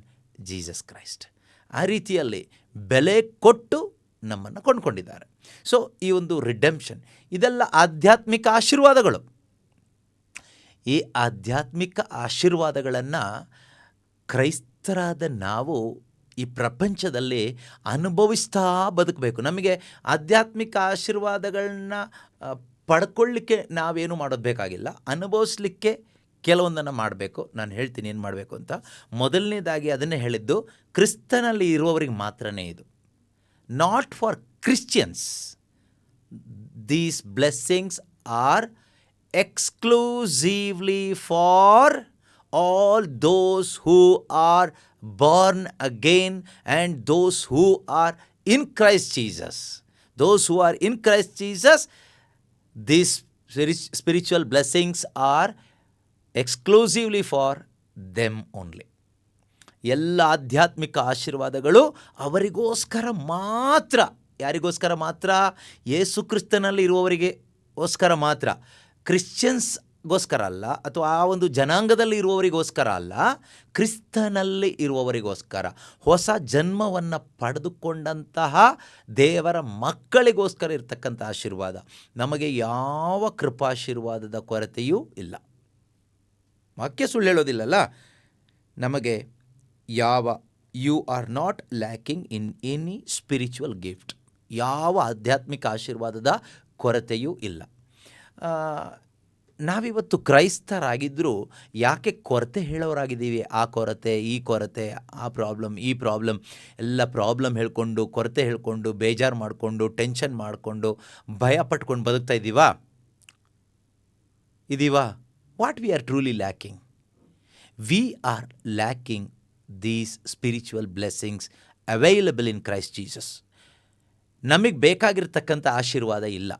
Jesus Christ. ಆ ರೀತಿಯಲ್ಲಿ ಬೆಲೆ ಕೊಟ್ಟು ನಮ್ಮನ್ನು ಕೊಂಡ್ಕೊಂಡಿದ್ದಾರೆ. ಸೊ ಈ ಒಂದು ರಿಡೆಂಪ್ಷನ್, ಇದೆಲ್ಲ ಆಧ್ಯಾತ್ಮಿಕ ಆಶೀರ್ವಾದಗಳು. ಈ ಆಧ್ಯಾತ್ಮಿಕ ಆಶೀರ್ವಾದಗಳನ್ನು ಕ್ರೈಸ್ತರಾದ ನಾವು ಈ ಪ್ರಪಂಚದಲ್ಲಿ ಅನುಭವಿಸ್ತಾ ಬದುಕಬೇಕು. ನಮಗೆ ಆಧ್ಯಾತ್ಮಿಕ ಆಶೀರ್ವಾದಗಳನ್ನ ಪಡ್ಕೊಳ್ಳಿಕ್ಕೆ ನಾವೇನು ಮಾಡೋದು ಬೇಕಾಗಿಲ್ಲ, ಅನುಭವಿಸ್ಲಿಕ್ಕೆ ಕೆಲವೊಂದನ್ನು ಮಾಡಬೇಕು. ನಾನು ಹೇಳ್ತೀನಿ ಏನು ಮಾಡಬೇಕು ಅಂತ. ಮೊದಲನೇದಾಗಿ ಅದನ್ನೇ ಹೇಳಿದ್ದು, ಕ್ರಿಸ್ತನಲ್ಲಿ ಇರುವವರಿಗೆ ಮಾತ್ರನೇ ಇದು. Not for Christians. These blessings are exclusively for all those who are born again and those who are in Christ Jesus. Those who are in Christ Jesus, these spiritual blessings are exclusively for them only. ಎಲ್ಲ ಆಧ್ಯಾತ್ಮಿಕ ಆಶೀರ್ವಾದಗಳು ಅವರಿಗೋಸ್ಕರ ಮಾತ್ರ. ಯಾರಿಗೋಸ್ಕರ ಮಾತ್ರ? ಯೇಸು ಕ್ರಿಸ್ತನಲ್ಲಿ ಇರುವವರಿಗೋಸ್ಕರ ಮಾತ್ರ. ಕ್ರಿಶ್ಚಿಯನ್ಸ್ಗೋಸ್ಕರ ಅಲ್ಲ, ಅಥವಾ ಆ ಒಂದು ಜನಾಂಗದಲ್ಲಿ ಇರುವವರಿಗೋಸ್ಕರ ಅಲ್ಲ, ಕ್ರಿಸ್ತನಲ್ಲಿ ಇರುವವರಿಗೋಸ್ಕರ, ಹೊಸ ಜನ್ಮವನ್ನು ಪಡೆದುಕೊಂಡಂತಹ ದೇವರ ಮಕ್ಕಳಿಗೋಸ್ಕರ ಇರತಕ್ಕಂಥ ಆಶೀರ್ವಾದ. ನಮಗೆ ಯಾವ ಕೃಪಾಶೀರ್ವಾದದ ಕೊರತೆಯೂ ಇಲ್ಲ. ವಾಕ್ಯ ಸುಳ್ಳು ಹೇಳೋದಿಲ್ಲಲ್ಲ. ನಮಗೆ you are not lacking in any spiritual gift. ಯಾವ ಆಧ್ಯಾತ್ಮಿಕ ಆಶೀರ್ವಾದದ ಕೊರತೆಯೂ ಇಲ್ಲ. ನಾವಿವತ್ತು ಕ್ರೈಸ್ತರಾಗಿದ್ದರೂ ಯಾಕೆ ಕೊರತೆ ಹೇಳೋರಾಗಿದ್ದೀವಿ? ಆ ಕೊರತೆ, ಈ ಕೊರತೆ, ಆ ಪ್ರಾಬ್ಲಮ್, ಈ ಪ್ರಾಬ್ಲಮ್, ಎಲ್ಲ ಪ್ರಾಬ್ಲಮ್ ಹೇಳ್ಕೊಂಡು, ಕೊರತೆ ಹೇಳ್ಕೊಂಡು, ಬೇಜಾರು ಮಾಡಿಕೊಂಡು, ಟೆನ್ಷನ್ ಮಾಡಿಕೊಂಡು, ಭಯ ಪಟ್ಕೊಂಡು ಬದುಕ್ತಾ ಇದೀವಾ? What we are truly lacking? We are lacking these spiritual blessings available in Christ Jesus. ನಮಗೆ ಬೇಕಾಗಿರ್ತಕ್ಕಂಥ ಆಶೀರ್ವಾದ ಇಲ್ಲ.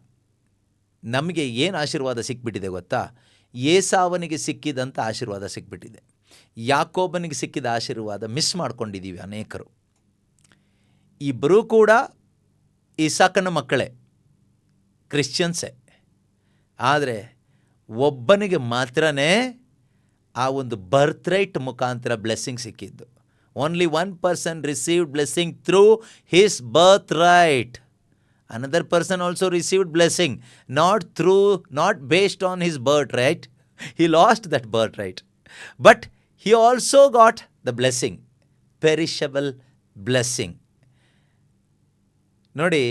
ನಮಗೆ ಏನು ಆಶೀರ್ವಾದ ಸಿಕ್ಬಿಟ್ಟಿದೆ ಗೊತ್ತಾ? ಏಸಾವನಿಗೆ ಸಿಕ್ಕಿದಂಥ ಆಶೀರ್ವಾದ ಸಿಕ್ಬಿಟ್ಟಿದೆ. ಯಾಕೋಬನಿಗೆ ಸಿಕ್ಕಿದ ಆಶೀರ್ವಾದ ಮಿಸ್ ಮಾಡ್ಕೊಂಡಿದ್ದೀವಿ ಅನೇಕರು. ಇಬ್ಬರೂ ಕೂಡ ಇಸಾಕನ ಮಕ್ಕಳೇ, ಕ್ರಿಶ್ಚಿಯನ್ಸೇ. ಆದರೆ ಒಬ್ಬನಿಗೆ ಮಾತ್ರನೇ ಆ ಒಂದು ಬರ್ತ್ ರೈಟ್ ಮುಖಾಂತರ ಬ್ಲೆಸ್ಸಿಂಗ್ ಸಿಕ್ಕಿದ್ದು. Only one person received blessing through his birth right. Another person also received blessing, not based on his birthright. He lost that birthright. But he also got the blessing, perishable blessing. ನೋಡಿ,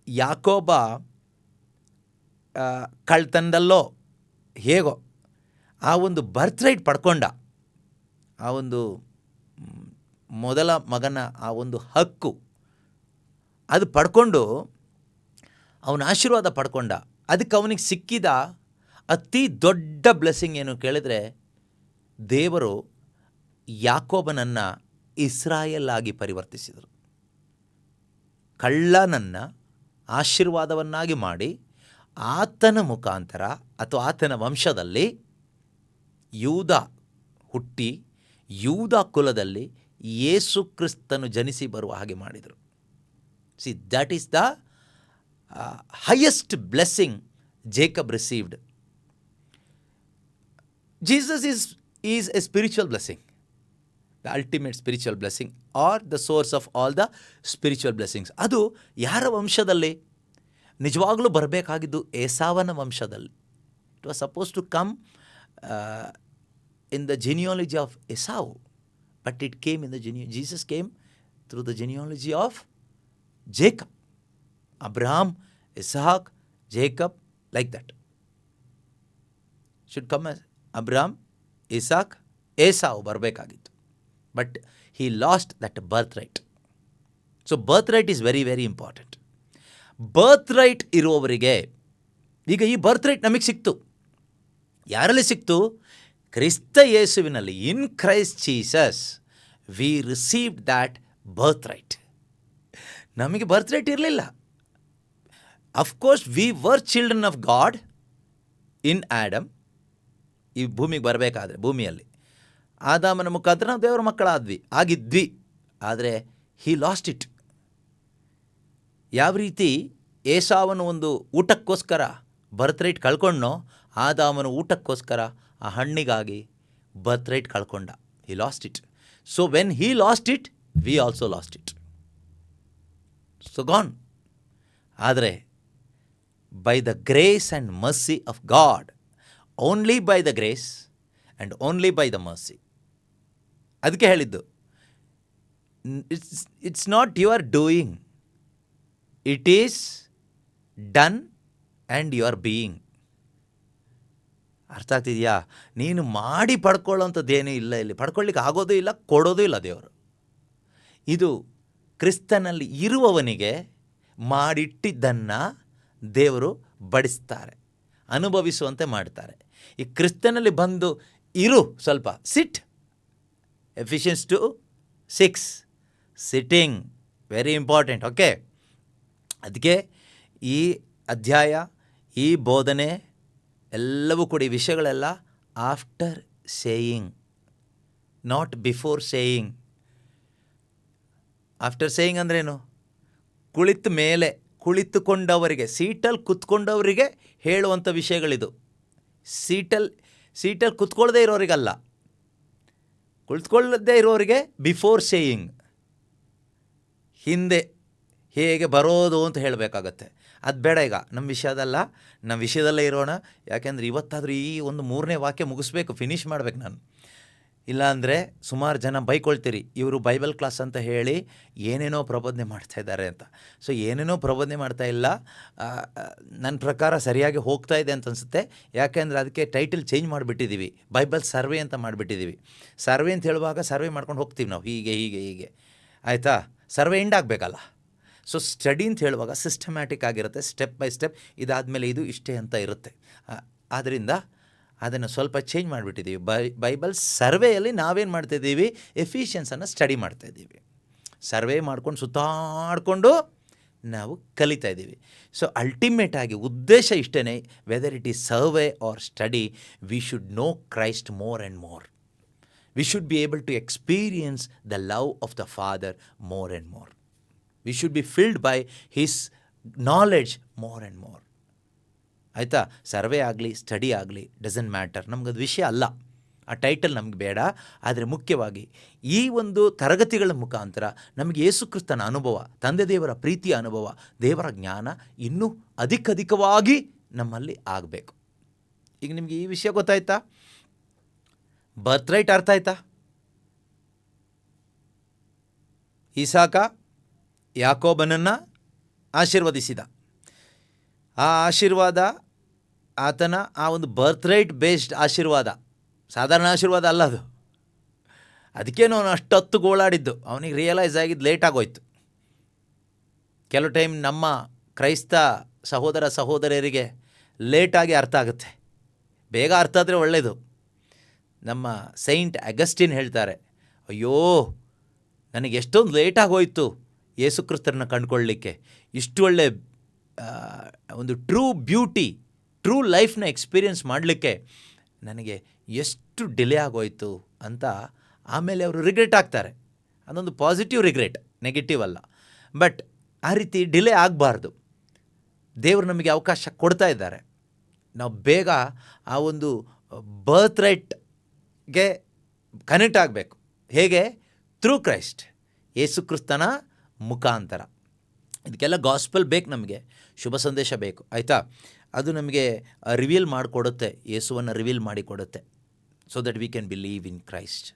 ಯಾಕೋಬ ಕಳ್ತನದಲ್ಲೋ ಹೇಗೋ ಆ ಒಂದು ಬರ್ತ್ರೈಟ್ ಪಡ್ಕೊಂಡ. ಆ ಒಂದು ಮೊದಲ ಮಗನ ಆ ಒಂದು ಹಕ್ಕು ಅದು ಪಡ್ಕೊಂಡು ಅವನ ಆಶೀರ್ವಾದ ಪಡ್ಕೊಂಡ. ಅದಕ್ಕೆ ಅವನಿಗೆ ಸಿಕ್ಕಿದ ಅತಿ ದೊಡ್ಡ ಬ್ಲೆಸ್ಸಿಂಗ್ ಏನು ಕೇಳಿದ್ರೆ, ದೇವರು ಯಾಕೋಬನನ್ನು ಇಸ್ರಾಯೇಲ್ ಆಗಿ ಪರಿವರ್ತಿಸಿದರು. ಕಳ್ಳನನ್ನು ಆಶೀರ್ವಾದವನ್ನಾಗಿ ಮಾಡಿ ಆತನ ಮುಖಾಂತರ ಅಥವಾ ಆತನ ವಂಶದಲ್ಲಿ ಯೂದ ಹುಟ್ಟಿ ಯೂದ ಕುಲದಲ್ಲಿ ಯೇಸು ಕ್ರಿಸ್ತನು ಜನಿಸಿ ಬರುವ ಹಾಗೆ ಮಾಡಿದರು. See, that is the highest blessing Jacob received. Jesus is a spiritual blessing, the ultimate spiritual blessing, or the source of all the spiritual blessings. ಅದು ಯಾರ ವಂಶದಲ್ಲಿ? ನಿಜವಾಗ್ಲೂ ಬರಬೇಕಾಗಿದ್ದು ಏಸಾವನ ವಂಶದಲ್ಲಿ. It was suppose to come in the genealogy of Esau, but it came in the Jesus came through the genealogy of Jacob. Abraham, Isaac, Jacob, like that. Should come as Abraham, Isaac, Esau ಬರಬೇಕಾಗಿತ್ತು. But he lost that birthright. So birthright is very, very important. Birthright ಇರುವವರಿಗೆ, ಈಗ ಈ birthright ನಮಗೆ ಸಿಕ್ತು. ಯಾರಲ್ಲಿ ಸಿಕ್ತು? ಕ್ರಿಸ್ತ ಯೇಸುವಿನಲ್ಲಿ, ಇನ್ Christ Jesus we received that birth right. ನಮಗೆ ಬರ್ತ್ ರೈಟ್ ಇರಲಿಲ್ಲ. Of course we were children of god in Adam. ಈ ಭೂಮಿಗೆ ಬರಬೇಕಾದ್ರೆ, ಭೂಮಿಯಲ್ಲಿ ಆದಾಮನ ಮುಖಾಂತರ ನಾವು ದೇವರ ಆಗಿದ್ವಿ. ಆದರೆ ಹಿ ಲಾಸ್ಟ್ ಇಟ್. ಯಾವ ರೀತಿ ಏಸಾವನು ಒಂದು ಊಟಕ್ಕೋಸ್ಕರ ಬರ್ತ್ ರೈಟ್ ಕಳ್ಕೊಂಡ್ನೋ, ಆದಾಮನ ಊಟಕ್ಕೋಸ್ಕರ ಆ ಹಣ್ಣಿಗಾಗಿ ಬರ್ತ್ ರೈಟ್ ಕಳ್ಕೊಂಡ. He lost it. So when he lost it, we also lost it. So gone. ಆದರೆ by the grace and mercy of God, only by the grace and only by the mercy. ಅದಕ್ಕೆ ಹೇಳಿದ್ದು, it's not your doing, it is done and you are being. ಅರ್ಥ ಆಗ್ತಿದೆಯಾ? ನೀನು ಮಾಡಿ ಪಡ್ಕೊಳ್ಳೋಂಥದ್ದೇನೂ ಇಲ್ಲ, ಇಲ್ಲಿ ಪಡ್ಕೊಳ್ಳಿಕ್ಕೆ ಆಗೋದು ಇಲ್ಲ, ಕೊಡೋದು ಇಲ್ಲ ದೇವರು. ಇದು ಕ್ರಿಸ್ತನಲ್ಲಿ ಇರುವವನಿಗೆ ಮಾಡಿಟ್ಟಿದ್ದನ್ನು ದೇವರು ಬಡಿಸ್ತಾರೆ, ಅನುಭವಿಸುವಂತೆ ಮಾಡ್ತಾರೆ. ಈ ಕ್ರಿಸ್ತನಲ್ಲಿ ಬಂದು ಇರು, ಸ್ವಲ್ಪ sit. Ephesians 2:6 sitting very important. Okay, ಅದಕ್ಕೆ ಈ ಅಧ್ಯಾಯ, ಈ ಬೋಧನೆ ಎಲ್ಲವೂ ಕೂಡ, ಈ ವಿಷಯಗಳೆಲ್ಲ after saying, not before saying. After saying ಅಂದ್ರೇನು? ಕುಳಿತ ಮೇಲೆ, ಕುಳಿತುಕೊಂಡವರಿಗೆ, ಸೀಟಲ್ಲಿ ಕುತ್ಕೊಂಡವರಿಗೆ ಹೇಳುವಂಥ ವಿಷಯಗಳಿದು. ಸೀಟಲ್ಲಿ ಕುತ್ಕೊಳ್ಳದೇ ಇರೋರಿಗಲ್ಲ, ಕುಳಿತುಕೊಳ್ಳದೇ ಇರೋರಿಗೆ ಬಿಫೋರ್ ಸೇಯಿಂಗ್. ಹಿಂದೆ ಹೇಗೆ ಬರೋದು ಅಂತ ಹೇಳಬೇಕಾಗತ್ತೆ. ಅದು ಬೇಡ. ಈಗ ನಮ್ಮ ವಿಷಯದಲ್ಲ, ನಮ್ಮ ವಿಷಯದಲ್ಲೇ ಇರೋಣ. ಯಾಕೆಂದರೆ ಇವತ್ತಾದರೂ ಈ ಒಂದು 3ನೇ ವಾಕ್ಯ ಮುಗಿಸ್ಬೇಕು, ಫಿನಿಷ್ ಮಾಡ್ಬೇಕು ನಾನು. ಇಲ್ಲಾಂದರೆ ಸುಮಾರು ಜನ ಬೈಕೊಳ್ತೀರಿ, ಇವರು ಬೈಬಲ್ ಕ್ಲಾಸ್ ಅಂತ ಹೇಳಿ ಏನೇನೋ ಪ್ರಬೋಧನೆ ಮಾಡ್ತಾಯಿದ್ದಾರೆ ಅಂತ. ಸೊ ಏನೇನೋ ಪ್ರಬೋಧನೆ ಮಾಡ್ತಾ ಇಲ್ಲ, ನನ್ನ ಪ್ರಕಾರ ಸರಿಯಾಗಿ ಹೋಗ್ತಾ ಇದೆ ಅಂತ ಅನಿಸುತ್ತೆ. ಯಾಕೆಂದರೆ ಅದಕ್ಕೆ ಟೈಟಲ್ ಚೇಂಜ್ ಮಾಡಿಬಿಟ್ಟಿದ್ದೀವಿ, ಬೈಬಲ್ ಸರ್ವೆ ಅಂತ ಮಾಡಿಬಿಟ್ಟಿದ್ದೀವಿ. ಸರ್ವೆ ಅಂತ ಹೇಳುವಾಗ ಸರ್ವೆ ಮಾಡ್ಕೊಂಡು ಹೋಗ್ತೀವಿ ನಾವು, ಹೀಗೆ ಹೀಗೆ ಹೀಗೆ, ಆಯಿತಾ? ಸರ್ವೆ ಎಂಡ್ ಆಗಬೇಕಲ್ಲ. ಸೊ ಸ್ಟಡಿ ಅಂತ ಹೇಳುವಾಗ ಸಿಸ್ಟಮ್ಯಾಟಿಕ್ ಆಗಿರುತ್ತೆ, ಸ್ಟೆಪ್ ಬೈ ಸ್ಟೆಪ್, ಇದಾದಮೇಲೆ ಇದು ಇಷ್ಟೇ ಅಂತ ಇರುತ್ತೆ. ಆದ್ದರಿಂದ ಅದನ್ನು ಸ್ವಲ್ಪ ಚೇಂಜ್ ಮಾಡಿಬಿಟ್ಟಿದ್ದೀವಿ. ಬೈಬಲ್ ಸರ್ವೆಯಲ್ಲಿ ನಾವೇನು ಮಾಡ್ತಾಯಿದ್ದೀವಿ? ಎಫಿಷಿಯನ್ಸನ್ನು ಸ್ಟಡಿ ಮಾಡ್ತಾಯಿದ್ದೀವಿ. ಸರ್ವೆ ಮಾಡ್ಕೊಂಡು ಸುತ್ತಾಡಿಕೊಂಡು ನಾವು ಕಲಿತಾ ಇದ್ದೀವಿ. ಸೊ ಅಲ್ಟಿಮೇಟಾಗಿ ಉದ್ದೇಶ ಇಷ್ಟೇ, whether it is survey or study, we should know Christ more and more. We should be able to experience the love of the Father more and more. We should be filled by his knowledge more and more. ಆಯಿತಾ? Survey ಆಗಲಿ, study ಆಗಲಿ, doesn't matter, ನಮಗದು ವಿಷಯ ಅಲ್ಲ. ಆ title ನಮಗೆ ಬೇಡ. ಆದರೆ ಮುಖ್ಯವಾಗಿ ಈ ಒಂದು ತರಗತಿಗಳ ಮುಖಾಂತರ ನಮಗೆ ಯೇಸುಕ್ರಿಸ್ತನ ಅನುಭವ, ತಂದೆ ದೇವರ ಪ್ರೀತಿಯ ಅನುಭವ, ದೇವರ ಜ್ಞಾನ ಇನ್ನೂ ಅಧಿಕವಾಗಿ ನಮ್ಮಲ್ಲಿ ಆಗಬೇಕು. ಈಗ ನಿಮಗೆ ಈ ವಿಷಯ ಗೊತ್ತಾಯ್ತಾ? ಬರ್ತ್ ರೈಟ್ ಅರ್ಥ ಆಯ್ತಾ? ಇಸಾಕ ಯಾಕೋಬನನ್ನು ಆಶೀರ್ವದಿಸಿದ. ಆ ಆಶೀರ್ವಾದ ಆತನ ಆ ಒಂದು ಬರ್ತ್ ರೈಟ್ ಬೇಸ್ಡ್ ಆಶೀರ್ವಾದ, ಸಾಧಾರಣ ಆಶೀರ್ವಾದ ಅಲ್ಲ ಅದು. ಅದಕ್ಕೇನು ಅವನು ಅಷ್ಟೊತ್ತು ಗೋಳಾಡಿದ್ದು, ಅವನಿಗೆ ರಿಯಲೈಸ್ ಆಗಿದ್ದು ಲೇಟ್ ಆಗೋಯ್ತು. ಕೆಲವು ಟೈಮ್ ನಮ್ಮ ಕ್ರೈಸ್ತ ಸಹೋದರ ಸಹೋದರಿಯರಿಗೆ ಲೇಟಾಗಿ ಅರ್ಥ ಆಗುತ್ತೆ, ಬೇಗ ಅರ್ಥ ಆದರೆ ಒಳ್ಳೆಯದು. ನಮ್ಮ ಸೈಂಟ್ ಅಗಸ್ಟಿನ್ ಹೇಳ್ತಾರೆ, ಅಯ್ಯೋ ನನಗೆ ಎಷ್ಟೊಂದು ಲೇಟಾಗೋಯ್ತು ಯೇಸುಕ್ರಿಸ್ತರನ್ನ ಕಂಡುಕೊಳ್ಳಲಿಕ್ಕೆ, ಇಷ್ಟು ಒಳ್ಳೆ ಒಂದು ಟ್ರೂ ಬ್ಯೂಟಿ, ಟ್ರೂ ಲೈಫ್ನ ಎಕ್ಸ್ಪೀರಿಯೆನ್ಸ್ ಮಾಡಲಿಕ್ಕೆ ನನಗೆ ಎಷ್ಟು ಡಿಲೇ ಆಗೋಯ್ತು ಅಂತ ಆಮೇಲೆ ಅವರು ರಿಗ್ರೆಟ್ ಆಗ್ತಾರೆ. ಅದೊಂದು ಪಾಸಿಟಿವ್ ರಿಗ್ರೆಟ್, ನೆಗೆಟಿವ್ ಅಲ್ಲ. ಬಟ್ ಆ ರೀತಿ ಡಿಲೇ ಆಗಬಾರ್ದು. ದೇವರು ನಮಗೆ ಅವಕಾಶ ಕೊಡ್ತಾ ಇದ್ದಾರೆ. ನಾವು ಬೇಗ ಆ ಒಂದು ಬರ್ತ್ ರೈಟ್ಗೆ ಕನೆಕ್ಟ್ ಆಗಬೇಕು. ಹೇಗೆ? ಥ್ರೂ ಕ್ರೈಸ್ಟ್, ಯೇಸು ಕ್ರಿಸ್ತನ ಮುಖಾಂತರ. ಇದಕ್ಕೆಲ್ಲ ಗಾಸ್ಪೆಲ್ ಬೇಕು, ನಮಗೆ ಶುಭ ಸಂದೇಶ ಬೇಕು, ಆಯಿತಾ? ಅದು ನಮಗೆ ರಿವೀಲ್ ಮಾಡಿಕೊಡುತ್ತೆ, ಯೇಸುವನ್ನು ರಿವೀಲ್ ಮಾಡಿಕೊಡುತ್ತೆ. So that we can believe in Christ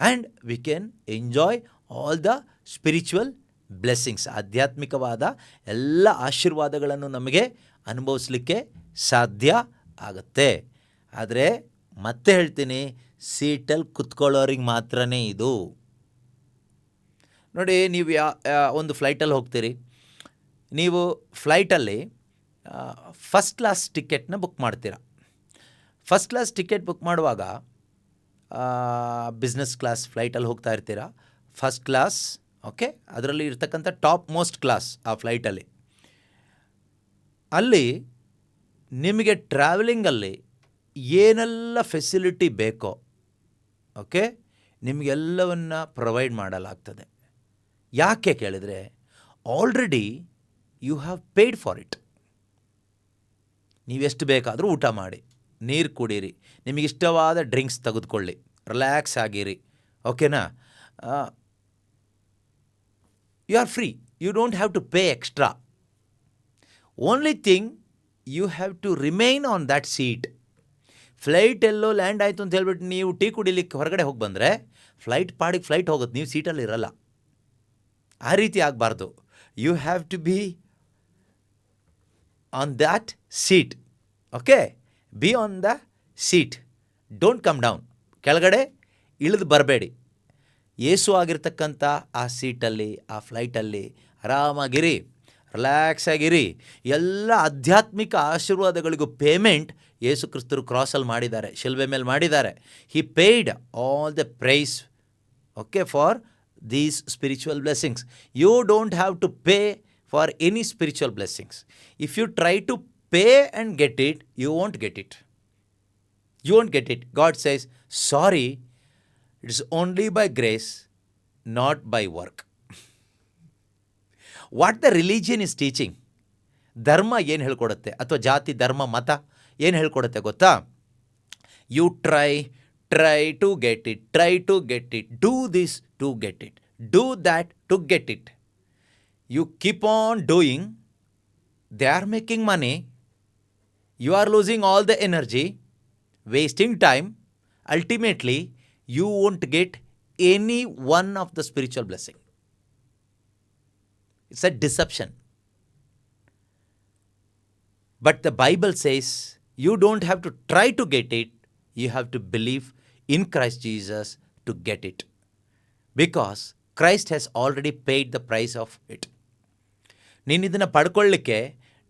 and we can enjoy all the spiritual blessings. ಆಧ್ಯಾತ್ಮಿಕವಾದ ಎಲ್ಲ ಆಶೀರ್ವಾದಗಳನ್ನು ನಮಗೆ ಅನುಭವಿಸ್ಲಿಕ್ಕೆ ಸಾಧ್ಯ ಆಗುತ್ತೆ. ಆದರೆ ಮತ್ತೆ ಹೇಳ್ತೀನಿ, ಸೀಟಲ್ಲಿ ಕುತ್ಕೊಳ್ಳೋರಿಗೆ ಮಾತ್ರನೇ ಇದು. ನೋಡಿ, ನೀವು ಒಂದು ಫ್ಲೈಟಲ್ಲಿ ಹೋಗ್ತೀರಿ, ನೀವು ಫ್ಲೈಟಲ್ಲಿ ಫಸ್ಟ್ ಕ್ಲಾಸ್ ಟಿಕೆಟ್ನ ಬುಕ್ ಮಾಡ್ತೀರ. ಫಸ್ಟ್ ಕ್ಲಾಸ್ ಟಿಕೆಟ್ ಬುಕ್ ಮಾಡುವಾಗ ಬಿಸ್ನೆಸ್ ಕ್ಲಾಸ್ ಫ್ಲೈಟಲ್ಲಿ ಹೋಗ್ತಾ ಇರ್ತೀರ, ಫಸ್ಟ್ ಕ್ಲಾಸ್, ಓಕೆ, ಅದರಲ್ಲಿ ಇರ್ತಕ್ಕಂಥ ಟಾಪ್ ಮೋಸ್ಟ್ ಕ್ಲಾಸ್ ಆ ಫ್ಲೈಟಲ್ಲಿ. ಅಲ್ಲಿ ನಿಮಗೆ ಟ್ರಾವೆಲಿಂಗಲ್ಲಿ ಏನೆಲ್ಲ ಫೆಸಿಲಿಟಿ ಬೇಕೋ, ಓಕೆ, ನಿಮಗೆಲ್ಲವನ್ನು ಪ್ರೊವೈಡ್ ಮಾಡಲಾಗ್ತದೆ. ಯಾಕೆ ಕೇಳಿದರೆ, already you have paid for it. ನೀವೆಷ್ಟು ಬೇಕಾದರೂ ಊಟ ಮಾಡಿ, ನೀರು ಕುಡೀರಿ, ನಿಮಗಿಷ್ಟವಾದ ಡ್ರಿಂಕ್ಸ್ ತೆಗೆದುಕೊಳ್ಳಿ, ರಿಲ್ಯಾಕ್ಸ್ ಆಗಿರಿ, ಓಕೆನಾ? You are free, you don't have to pay extra. Only thing, you have to remain on that seat. Flight ಎಲ್ಲೋ ಲ್ಯಾಂಡ್ ಆಯಿತು ಅಂತ ಹೇಳ್ಬಿಟ್ಟು ನೀವು ಟೀ ಕುಡಿಲಿಕ್ಕೆ ಹೊರಗಡೆ ಹೋಗಿ ಬಂದರೆ ಫ್ಲೈಟ್ ಪಾಡಿಗೆ ಫ್ಲೈಟ್ ಹೋಗುತ್ತೆ, ನೀವು ಸೀಟಲ್ಲಿ ಇರಲ್ಲ. ಆ ರೀತಿ ಆಗಬಾರ್ದು. You have to be on that seat, okay? Be on the seat, don't come down. ಕೆಳಗಡೆ ಇಳಿದು ಬರಬೇಡಿ. ಯೇಸು ಆಗಿರ್ತಕ್ಕಂಥ ಆ ಸೀಟಲ್ಲಿ, ಆ ಫ್ಲೈಟಲ್ಲಿ ಆರಾಮಾಗಿರಿ, ರಿಲ್ಯಾಕ್ಸ್ ಆಗಿರಿ. ಎಲ್ಲ ಆಧ್ಯಾತ್ಮಿಕ ಆಶೀರ್ವಾದಗಳಿಗೂ ಪೇಮೆಂಟ್ ಯೇಸು ಕ್ರಿಸ್ತರು ಕ್ರಾಸಲ್ಲಿ ಮಾಡಿದ್ದಾರೆ, ಶಿಲ್ಬೆ ಮೇಲೆ ಮಾಡಿದ್ದಾರೆ. He paid all the price, okay, for these spiritual blessings. You don't have to pay for any spiritual blessings. If you try to pay and get it, you won't get it. You won't get it. God says, sorry, it is only by grace, not by work. What the religion is teaching, ಧರ್ಮ ಏನು ಹೇಳ್ಕೊಡುತ್ತೆ, ಅಥವಾ ಜಾತಿ, ಧರ್ಮ, ಮತ ಏನು ಹೇಳ್ಕೊಡುತ್ತೆ ಗೊತ್ತಾ? You try to get it, do this to get it, do that to get it. You keep on doing, they are making money, you are losing all the energy, wasting time. Ultimately, you won't get any one of the spiritual blessing. It's a deception. But the Bible says, you don't have to try to get it, you have to believe in Christ Jesus to get it. Because Christ has already paid the price of it. ನೀನು ಇದನ್ನು ಪಡ್ಕೊಳ್ಳಿಕ್ಕೆ